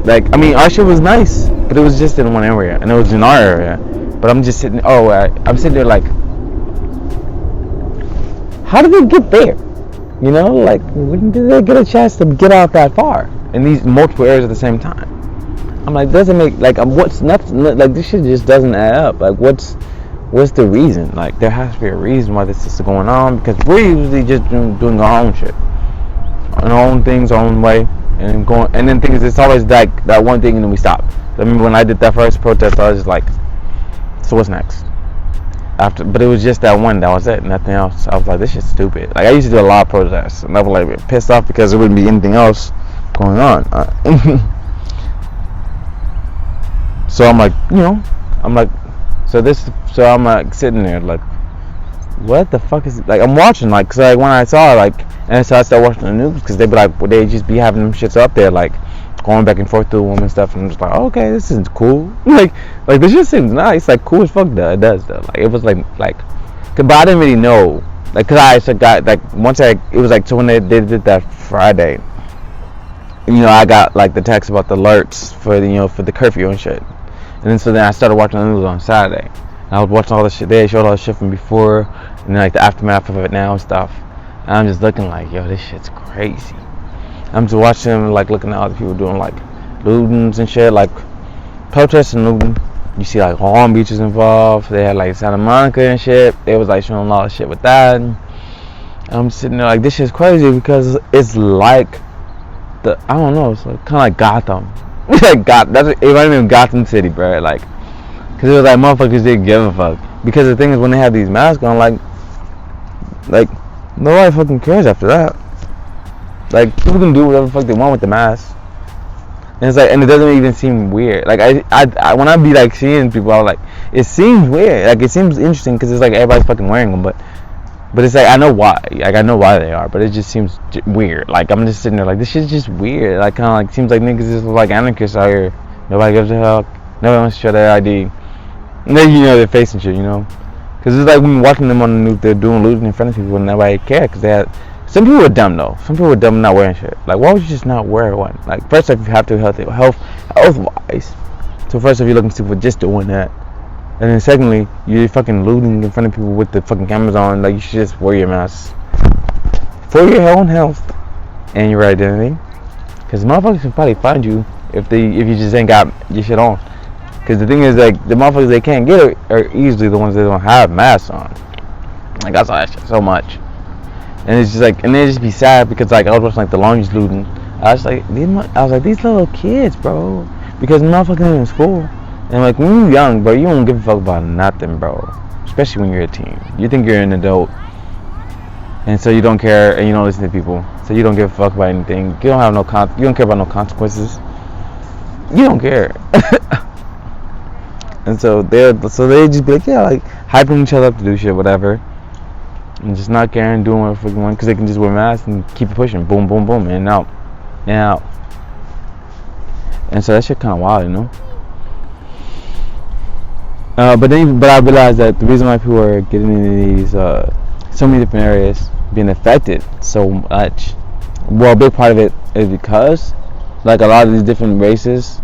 I mean, our shit was nice, but it was just in one area, and it was in our area. But I'm just sitting. I'm sitting there like, how did they get there? You know, like when did they get a chance to get out that far in these multiple areas at the same time? I'm like, doesn't make like what's not like this shit just doesn't add up. Like what's the reason? Like there has to be a reason why this is going on, because we're usually just doing our own shit, our own things, our own way, and going. And then things, it's always like that one thing, and then we stop. I remember when I did that first protest, I was just like, so what's next? But it was just that one. That was it. Nothing else. I was like, this shit's stupid. Like I used to do a lot of protests, and I was like pissed off because there wouldn't be anything else going on. So I'm like, I'm like sitting there like, what the fuck is it? Like I'm watching like, cause like when I saw like, and so I started watching the news because they'd be like, they just be having them shits up there like going back and forth through the woman stuff, and I'm just like, okay, this is cool. like this just seems nice, like cool as fuck. It does though. Like it was like, but I didn't really know, like, cause I got like it was like, so when they did that Friday, I got like the text about the alerts for the curfew and shit, and then I started watching the news on Saturday. And I was watching all the shit. They showed all the shit from before, and then like the aftermath of it now and stuff. And I'm just looking like, yo, this shit's crazy. I'm just watching, like, looking at other people doing, like, lootings and shit, like, protests and looting. You see, like, Long Beach is involved. They had, like, Santa Monica and shit. They was, like, showing a lot of shit with that. And I'm sitting there, like, this shit's crazy because it's like I don't know, it's like, kind of like Gotham. It wasn't even Gotham City, bro. Like, because it was like, motherfuckers didn't give a fuck. Because the thing is, when they have these masks on, like, nobody fucking cares after that. Like, people can do whatever the fuck they want with the mask, and it's like, and it doesn't even seem weird. Like I when I be like seeing people, I'm like, it seems weird. Like it seems interesting because it's like everybody's fucking wearing them, but it's like I know why. Like I know why they are, but it just seems weird. Like I'm just sitting there like, this shit's just weird. Like kind of like seems like niggas is like anarchists out here. Nobody gives a fuck. Nobody wants to show their ID. And then their face and shit. Because it's like when you're watching them on the news, they're doing looting in front of people and nobody cares because they had. Some people were dumb though. Some people were dumb not wearing shit. Like, why would you just not wear one? Like, first off, you have to health wise. So first off, you're looking for just doing that, and then secondly, you're fucking looting in front of people with the fucking cameras on. Like, you should just wear your mask for your own health and your identity. Because motherfuckers can probably find you if you just ain't got your shit on. Because the thing is, like, the motherfuckers they can't get it are easily the ones that don't have masks on. Like, I saw that shit so much. And it's just like, and then just be sad because, like, I was watching, like, the longest looting. I was like, these little kids, bro. Because motherfuckers in school. And, like, when you're young, bro, you don't give a fuck about nothing, bro. Especially when you're a teen. You think you're an adult. And so you don't care and you don't listen to people. So you don't give a fuck about anything. You don't have you don't care about no consequences. You don't care. And so they just be like, yeah, like hyping each other up to do shit, whatever. And just not caring, doing whatever they want, because they can just wear masks and keep it pushing. Boom, boom, boom, in and out. In and out. And so that shit kind of wild, you know? But I realized that the reason why people are getting into these so many different areas being affected so much, well, a big part of it is because like a lot of these different races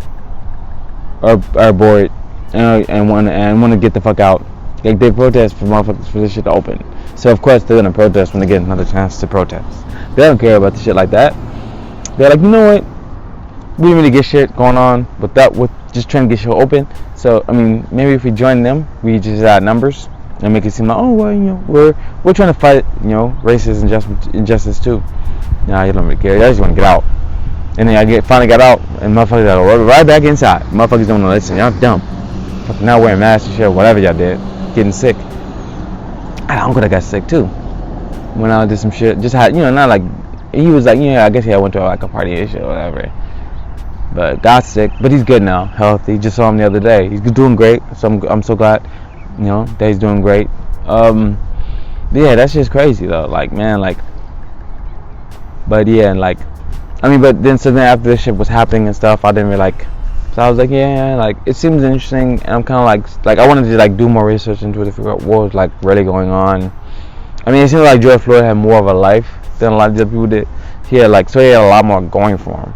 are bored and want to get the fuck out. Like they protest for motherfuckers for this shit to open. So of course they're gonna protest when they get another chance to protest. They don't care about the shit like that. They're like, you know what? We didn't really get shit going on with just trying to get shit open. So I mean, maybe if we join them, we just add numbers and make it seem like, oh well, you know, we're trying to fight, you know, racist injustice too. Nah, you don't really care. You just want to get out. And then I finally got out, and motherfuckers got right back inside. Motherfuckers don't want to listen. Y'all dumb. Fucking not wearing masks and shit, whatever y'all did. Getting sick. I could have got sick too. When I did some shit, just had, you know, not like he was like, yeah, I guess I went to like a party and shit or whatever. But got sick, but he's good now, healthy. Just saw him the other day. He's doing great. So I'm so glad, you know, that he's doing great. Yeah, that's just crazy though. Like, man, like, but yeah, and like, I mean, but then so then after this shit was happening and stuff, I didn't really like. So I was like, yeah, like it seems interesting, and I'm kind of like I wanted to like do more research into it to figure out what was like really going on. I mean, it seemed like George Floyd had more of a life than a lot of the people did. He had a lot more going for him,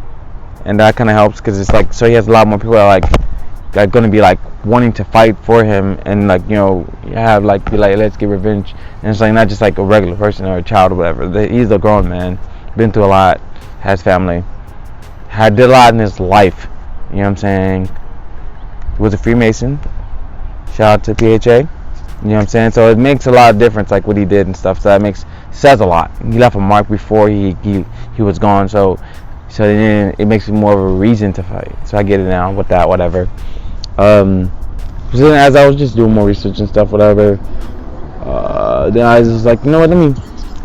and that kind of helps because it's like so he has a lot more people that are going to be like wanting to fight for him and like, you know, have like be like, let's get revenge, and it's like not just like a regular person or a child or whatever. He's a grown man, been through a lot, has family, did a lot in his life. You know what I'm saying? He was a Freemason. Shout out to PHA. You know what I'm saying? So it makes a lot of difference, like what he did and stuff. So that says a lot. He left a mark before he was gone. So then it makes it more of a reason to fight. So I get it now with that, whatever. So then as I was just doing more research and stuff, whatever, then I was just like, you know what?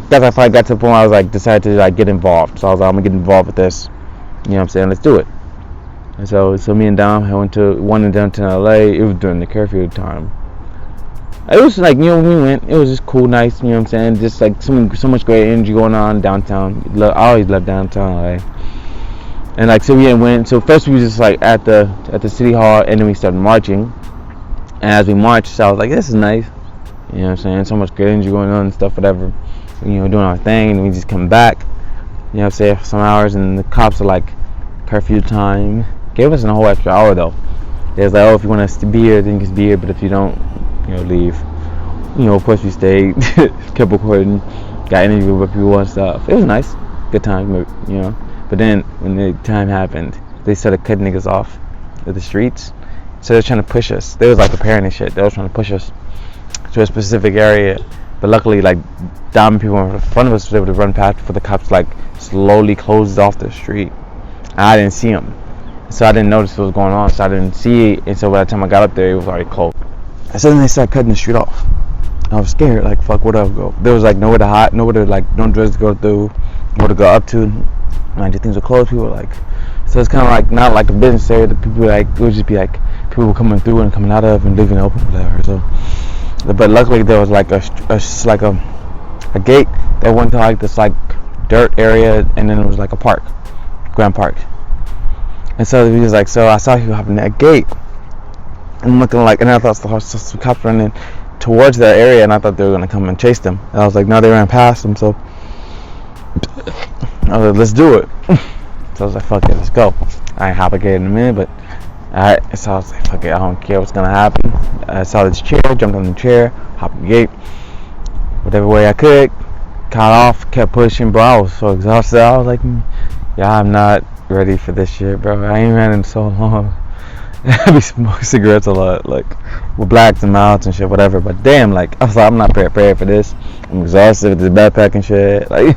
Because I finally got to the point where I was like, decided to like get involved. So I was like, I'm gonna get involved with this. You know what I'm saying? Let's do it. And so me and Dom went to one in downtown LA. It was during the curfew time. It was like, you know, when we went, it was just cool, nice, you know what I'm saying? Just like so much great energy going on downtown. I always love downtown LA. And like, so we went. So first we was just like at the city hall, and then we started marching. And as we marched, so I was like, this is nice. You know what I'm saying? So much great energy going on and stuff, whatever. You know, doing our thing, and we just come back. You know what I'm saying? For some hours, and the cops are like, curfew time. Gave us a whole extra hour though. They was like, oh, if you want us to be here, then you can be here, but if you don't, you know, leave. You know, of course we stayed, kept recording, got interviewed with people and stuff. It was nice, good time, you know. But then when the time happened, they started cutting niggas off at the streets. So they were trying to push us. They was like preparing and shit. They was trying to push us to a specific area. But luckily, like, down people in front of us were able to run past before the cops like slowly closed off the street. And I didn't see them. So I didn't notice what was going on, so I didn't see it, and so by the time I got up there, it was already closed. And so then they started cutting the street off. I was scared, like, fuck, where do I go? There was like nowhere to hide, nowhere to like, no drugs to go through, nowhere to go up to. Mind you, things were closed, people were like, so it's kind of like, not like a business area, that people like, it would just be like, people were coming through and coming out of and leaving open, whatever, so. But luckily there was like a gate that went to like this like dirt area, and then it was like a park, Grand Park. And so he was like, so I saw you hopping that gate, and looking like, and I thought some cops running towards that area, and I thought they were gonna come and chase them. And I was like, no, they ran past them. So I was like, let's do it. So I was like, fuck it, let's go. I ain't hop a gate in a minute, but so I was like, fuck it, I don't care what's gonna happen. I saw this chair, jumped on the chair, hopped the gate, whatever way I could, caught off, kept pushing, bro. I was so exhausted. I was like, yeah, I'm not ready for this shit, bro. I ain't ran in so long. I be smoking cigarettes a lot, like with blacks and mouths and shit, whatever. But damn, like I was like, I'm not prepared for this. I'm exhausted with this backpack and shit. Like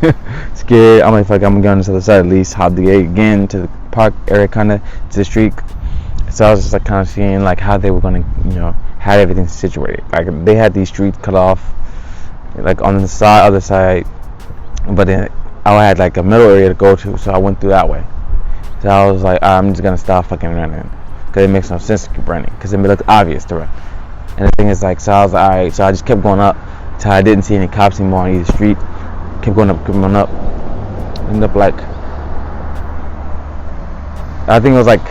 scared. I'm like, fuck, I'm going to the other side at least. Hop the gate again to the park area, kind of to the street. So I was just like kind of seeing like how they were gonna, have everything situated. Like they had these streets cut off, like on the other side, but then I had like a middle area to go to, so I went through that way. So I was like, I'm just gonna stop fucking running, because it makes no sense to keep running, because it looked obvious to run. And the thing is, like, so I was like, alright, so I just kept going up until I didn't see any cops anymore on either street. Kept going up. Ended up like, I think it was like,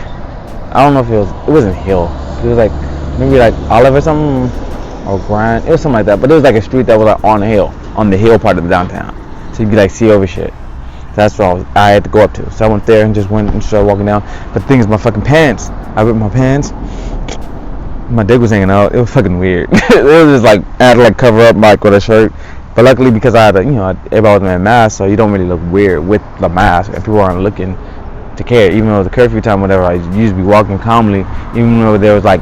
I don't know if it wasn't Hill. It was like maybe like Olive or something, or Grind. It was something like that. But it was like a street that was like on the hill part of the downtown. So you could like see over shit. So that's what I had to go up to. So I went there and just went and started walking down. But the thing is, my fucking pants. I ripped my pants. My dick was hanging out. It was fucking weird. It was just like I had to like cover up like with a shirt. But luckily, because I had everybody was wearing a mask, so you don't really look weird with the mask, and people aren't looking to care. Even though it was a curfew time, whatever, I used to be walking calmly. Even though there was like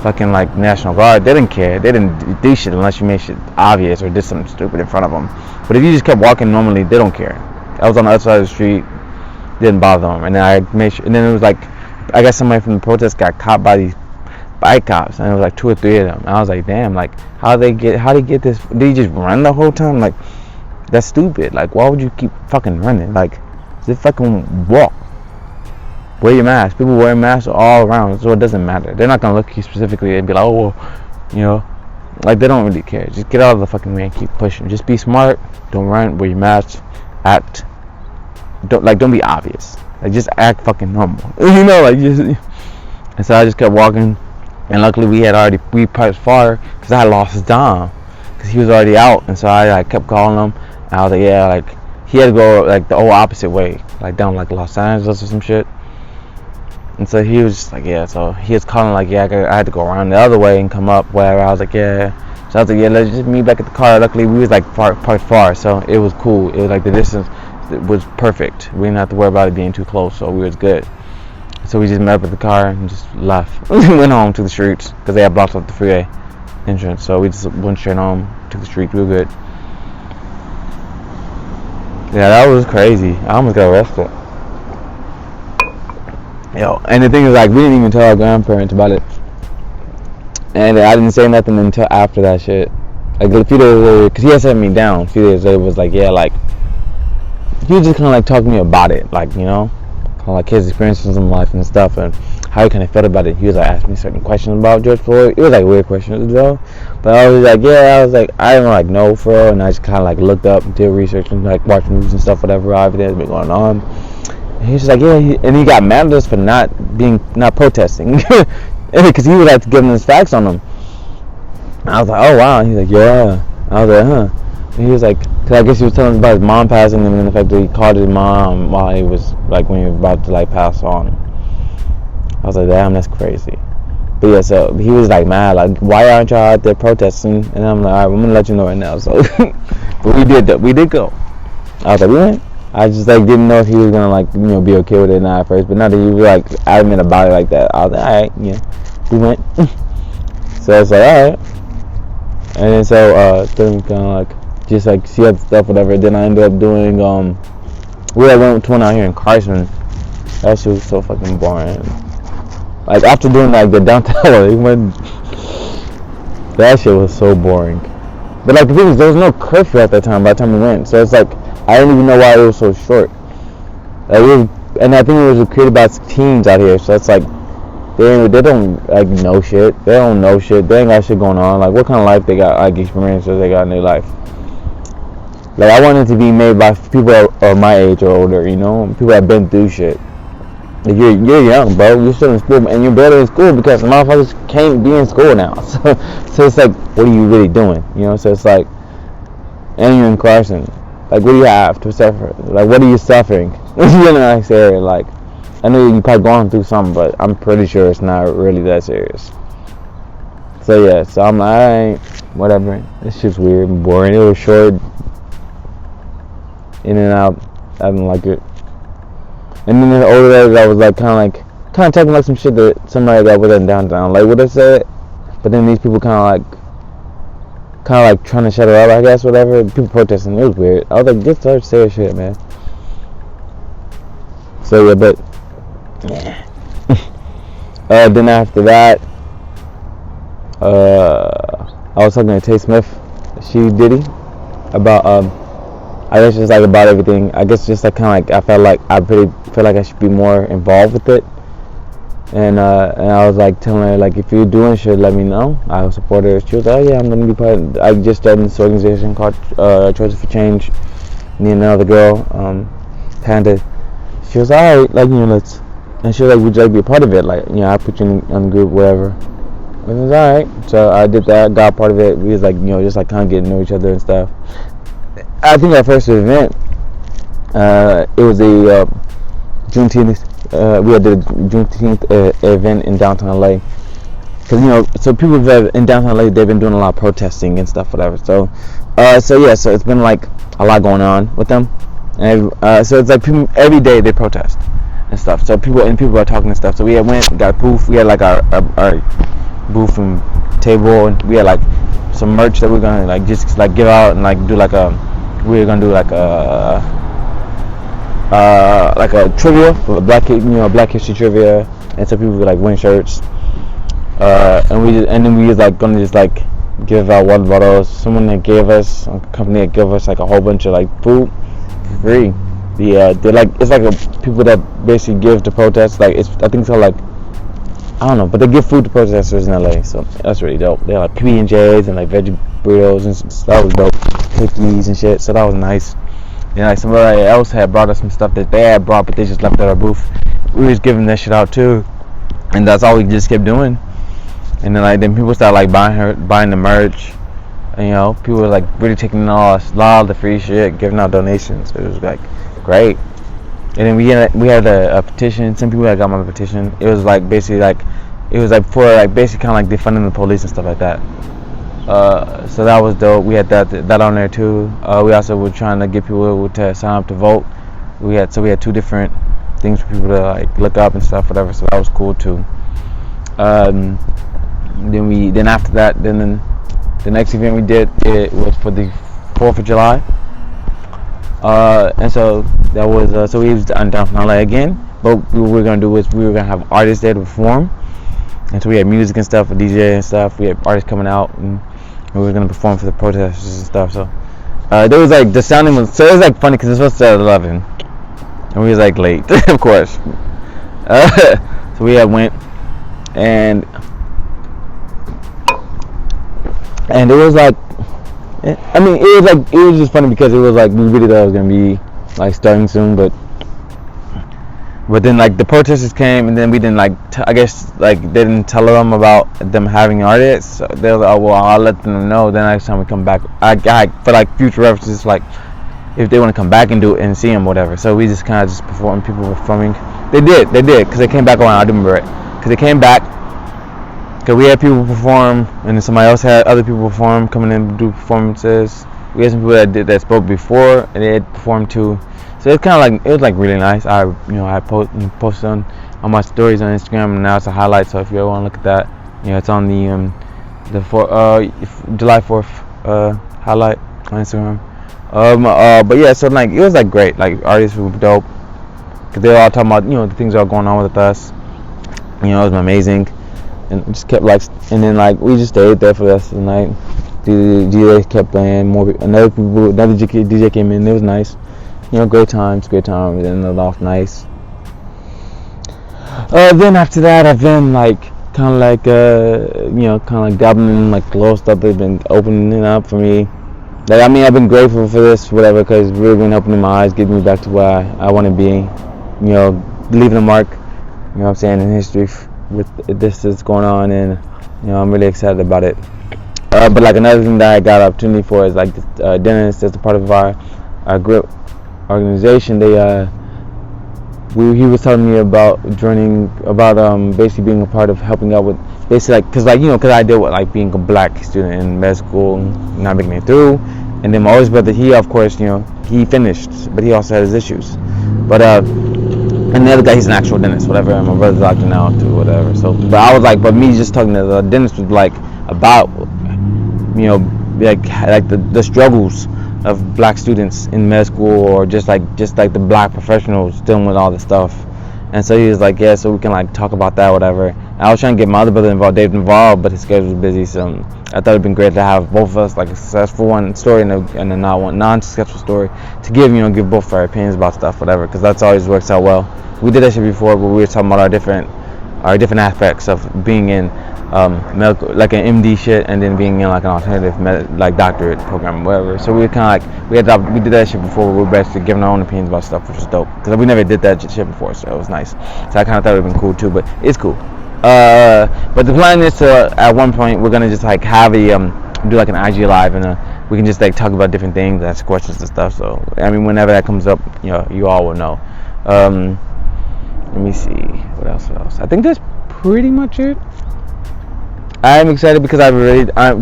fucking like National Guard, they didn't care. They didn't do shit unless you made shit obvious or did something stupid in front of them. But if you just kept walking normally, they don't care. I was on the other side of the street, didn't bother them. And then I made sure. And then it was like, I guess somebody from the protest got caught by these bike cops, and it was like 2 or 3 of them. And I was like, damn, like how they get this? Did you just run the whole time? Like that's stupid. Like why would you keep fucking running? Like just fucking walk. Wear your mask. People wear masks all around, so it doesn't matter. They're not gonna look at you specifically and be like, oh, well, like they don't really care. Just get out of the fucking way and keep pushing. Just be smart. Don't run. Wear your mask. Act. Don't be obvious. Like just act fucking normal. Like just. And so I just kept walking, and luckily we parked far because I had lost Dom because he was already out, and so I kept calling him. And I was like, yeah, like he had to go like the whole opposite way, like down like Los Angeles or some shit. And so he was just like, yeah. So he was calling like, yeah, I had to go around the other way and come up, whatever. I was like, yeah. So I was like, yeah, let's just meet back at the car. Luckily, we was like parked far, so it was cool. It was like the distance was perfect. We didn't have to worry about it being too close, so we was good. So we just met up at the car and just left. We went home to the streets because they had blocked off the freeway entrance. So we just went straight home to the streets. We were good. Yeah, that was crazy. I almost got arrested. And the thing is, like, we didn't even tell our grandparents about it, and I didn't say nothing until after that shit. Like a few days later, because he had sent me down. A few days later, was like, yeah, like he was just kind of like talking to me about it, like kind of like his experiences in life and stuff, and how he kind of felt about it. He was like asking me certain questions about George Floyd. It was like weird questions though, but I was like, yeah, I was like, I don't like know for real, and I just kind of like looked up, did research, and like watched movies and stuff, whatever, everything that's been going on. And he was just like, yeah, and he got mad at us for not protesting, because he was like giving us facts on them. And I was like, oh wow. And he's like, yeah. I was like, huh. And he was like, because I guess he was telling us about his mom passing him, and the fact that he called his mom while he was like when he was about to like pass on. I was like, damn, that's crazy. But yeah, so he was like mad, like, why aren't y'all out there protesting? And I'm like, alright, I'm gonna let you know right now. So, but we did go. I was like, we went. I just like didn't know if he was gonna like be okay with it or not at first. But now that he was like adamant about it like that, I was like, alright, yeah, we went. So it's like, alright. And then so then kind of like just like see other stuff, whatever. Then I ended up doing we went to one out here in Carson. That shit was so fucking boring. Like after doing like the downtown, that shit was so boring. But like the thing is, there was no curfew at that time. By the time we went, so it's like I didn't even know why it was so short. Like and I think it was created by teens out here. So it's like they don't like know shit. They don't know shit. They ain't got shit going on. Like what kind of life they got? Like experiences they got in their life. Like I want it to be made by people that are my age or older. People that have been through shit. Like you're young, bro. You're still in school, and you're better in school because the motherfuckers can't be in school now. So it's like, what are you really doing? So it's like, and you're in Carson. Like, what do you have to suffer? Like, what are you suffering? You're in a nice area. Like, I know you're probably going through something, but I'm pretty sure it's not really that serious. So yeah, so I'm like, alright, whatever. It's just weird and boring. It was short, in and out. I didn't like it. And then the older lady that was like kind of talking like some shit that somebody that was in downtown like would have said, but then these people kind of like trying to shut her up, I guess, whatever. People protesting, it was weird. I was like, just start saying shit, man. So yeah, but then after that, I was talking to Tay Smith, she Diddy, about I guess just like about everything. I guess just like kind of like I felt like I pretty feel like I should be more involved with it. And I was like telling her, like, if you're doing shit, let me know. I'll support her. She was like, oh yeah, I'm gonna be part of, I just started this organization called Choices for Change. Me and another girl, Panda. She was like, alright, like, you know, let's, and she was like, would you like to be a part of it? Like, you know, I put you on the group, whatever. I was alright. So I did that, got part of it. We was like, you know, just like kind of getting to know each other and stuff. I think our first event, it was a Juneteenth. We had the Juneteenth event in downtown LA, because you know, so people that in downtown LA, they've been doing a lot of protesting and stuff, whatever. So yeah, so it's been like a lot going on with them, and so it's like people, every day they protest and stuff. So people are talking and stuff. So we got a booth. We had like our booth and table, and we had like some merch that we're gonna like just like give out and like do like we're gonna do like a trivia, Black History trivia, and so people would like win shirts, and then we was like gonna just like give out water bottles. Someone that gave us, a company that gave us like a whole bunch of like food for free. They're like, it's like people that basically give to protests. Like I think so, like I don't know, but they give food to protesters in LA, so that's really dope. They're like PB&Js and like veggie burritos and so that was dope. Cookies and shit, so that was nice. And like somebody else had brought us some stuff that they had brought, but they just left at our booth. We was giving that shit out too, and that's all we just kept doing. And then people started like buying the merch, and you know, people were like really taking a lot of the free shit, giving out donations. It was like great. And then we had a petition. Some people had got my petition. It was like basically like it was like for like basically kind of like defunding the police and stuff like that. So that was dope. We had that on there too. We also were trying to get people to sign up to vote. We had two different things for people to like look up and stuff, whatever. So that was cool too. Then after that, then the next event we did, it was for the 4th of July. And so that was so we was in downtown LA again. But what we were gonna do was we were gonna have artists there to perform. And so we had music and stuff, a DJ and stuff. We had artists coming out, and we were gonna perform for the protesters and stuff. So there was like the sounding was, so it was like funny because it was supposed to start at 11, and we was like late, of course. So we had went, and it was like, I mean, it was just funny because it was like we really thought it was gonna be like starting soon, but then like the protesters came, and then we didn't like I guess like they didn't tell them about them having artists. So they were like, oh well, I'll let them know. Then next time we come back, I for like future references, like if they want to come back and do it and see them, whatever. So we just kind of just performed. People were performing. They did because they came back around. I do remember it because they came back because we had people perform, and then somebody else had other people perform, coming in to do performances. We had some people that spoke before, and they had performed too. So it's kind of like, it was like really nice. I posted on my stories on Instagram, and now it's a highlight. So if you ever want to look at that, you know, it's on the July 4th highlight on Instagram. But yeah, so like it was like great. Like artists were dope because they were all talking about, you know, the things that are going on with us. You know, it was amazing, and just kept like, and then like we just stayed there for the rest of the night. The DJ kept playing more. Another DJ came in. It was nice. You know, great times, and ended off nice. Then after that, I've been like, kind of like, dabbling in like the little stuff they've been opening up for me. Like, I mean, I've been grateful for this, whatever, because it's really been opening my eyes, getting me back to where I want to be. You know, leaving a mark, you know what I'm saying, in history with this that's going on, and, you know, I'm really excited about it. But like another thing that I got an opportunity for is like Dennis, that's a part of our group organization. He was telling me about joining, about basically being a part of helping out with basically like, because I deal with like being a black student in med school, not making it through, and then my oldest brother, he of course, you know, he finished, but he also had his issues. But And the other guy, he's an actual dentist, whatever. And my brother's a doctor now too, whatever. So, but I was like, but me just talking to the dentist was like about, you know, like the struggles of black students in med school, or just like the black professionals dealing with all this stuff. And so he was like, yeah, so we can like talk about that, whatever. And I was trying to get my other brother involved, Dave involved, but his schedule was busy. So I thought it'd been great to have both of us, like a successful one story and a non-successful story, to give both our opinions about stuff, whatever, because that's always works out well. We did that shit before, but we were talking about our different aspects of being in medical, like an MD shit, and then being in like an alternative like doctorate program or whatever. So we were kind of like, we did that shit before. We were basically giving our own opinions about stuff, which was dope, because we never did that shit before, so it was nice. So I kind of thought it would have been cool too, but it's cool. But the plan is to, at one point, we're gonna just like have a do like an IG live, and we can just like talk about different things, ask questions and stuff. So I mean, whenever that comes up, you all will know. Let me see what else. I think that's pretty much it. I'm excited because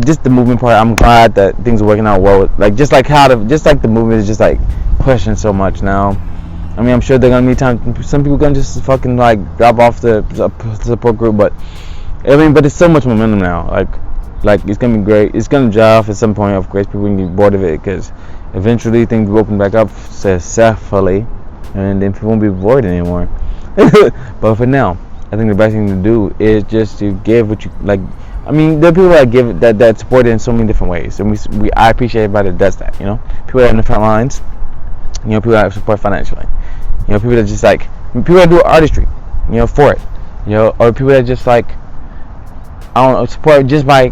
just the movement part. I'm glad that things are working out well. Like just like the movement is just like pushing so much now. I mean, I'm sure they're gonna need time. Some people gonna just fucking like drop off the support group, but I mean, but it's so much momentum now. Like it's gonna be great. It's gonna dry off at some point. Of course, people can get bored of it because eventually things will open back up successfully, and then people won't be bored anymore. But for now, I think the best thing to do is just to give what you like. I mean, there are people that give that support in so many different ways, and I appreciate everybody that does that. People that are in the front lines. People that support financially. People that just like people that do artistry. For it. Or people that just like support just by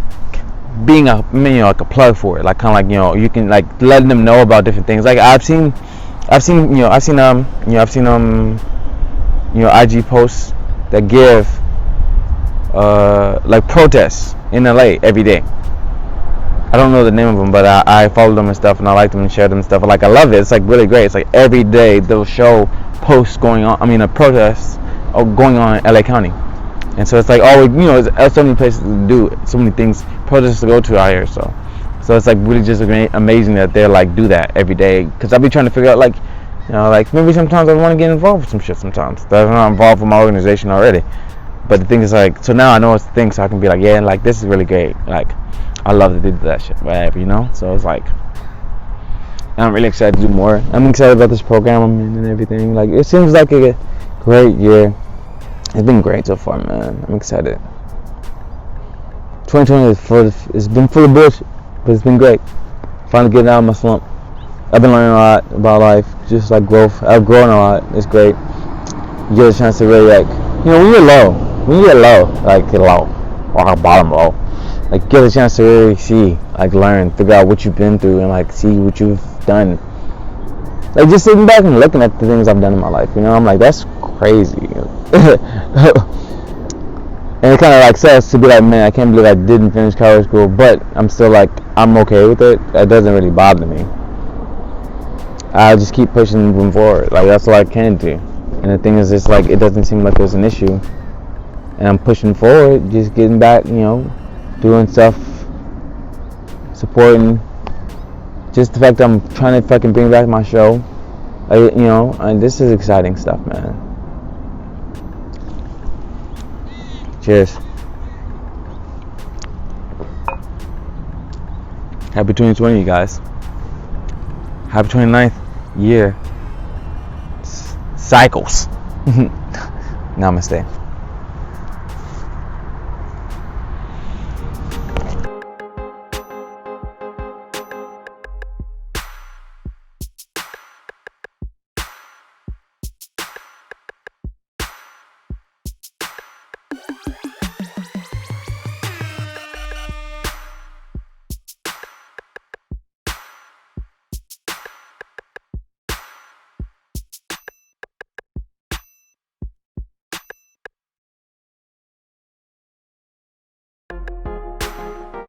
being like a plug for it. Like kind of like you can like letting them know about different things. Like I've seen IG posts that give like protests in LA every day. I don't know the name of them, but I follow them and stuff, and I like them and share them and stuff. Like I love it. It's like really great. It's like every day they'll show posts going on. I mean, a protest going on in LA County, and so it's like there's so many places to do, so many things, protests to go to out here. So it's like really just amazing that they like do that every day. Because I'll be trying to figure out like maybe sometimes I want to get involved with some shit sometimes that I'm not involved with my organization already. But the thing is like, so now I know it's the thing, so I can be like, yeah, like this is really great. Like I love that they do that shit, whatever, So it's like, I'm really excited to do more. I'm excited about this program and everything. Like it seems like a great year. It's been great so far, man. I'm excited. 2020 it's been full of bullshit, but it's been great. Finally getting out of my slump. I've been learning a lot about life, just like growth. I've grown a lot. It's great. You get a chance to really like, when you get low, like or bottom low, like get a chance to really see, like learn, figure out what you've been through, and like see what you've done. Like just sitting back and looking at the things I've done in my life, I'm like, that's crazy. And it kind of like sucks to be like, man, I can't believe I didn't finish college school, but I'm still like, I'm okay with it. That doesn't really bother me. I just keep pushing and moving forward. Like that's all I can do. And the thing is, it's like it doesn't seem like there's an issue, and I'm pushing forward, just getting back, doing stuff, supporting. Just the fact that I'm trying to fucking bring back my show, like, and this is exciting stuff, man. Cheers. Happy 2020, you guys. Happy 29th year. Cycles. Namaste.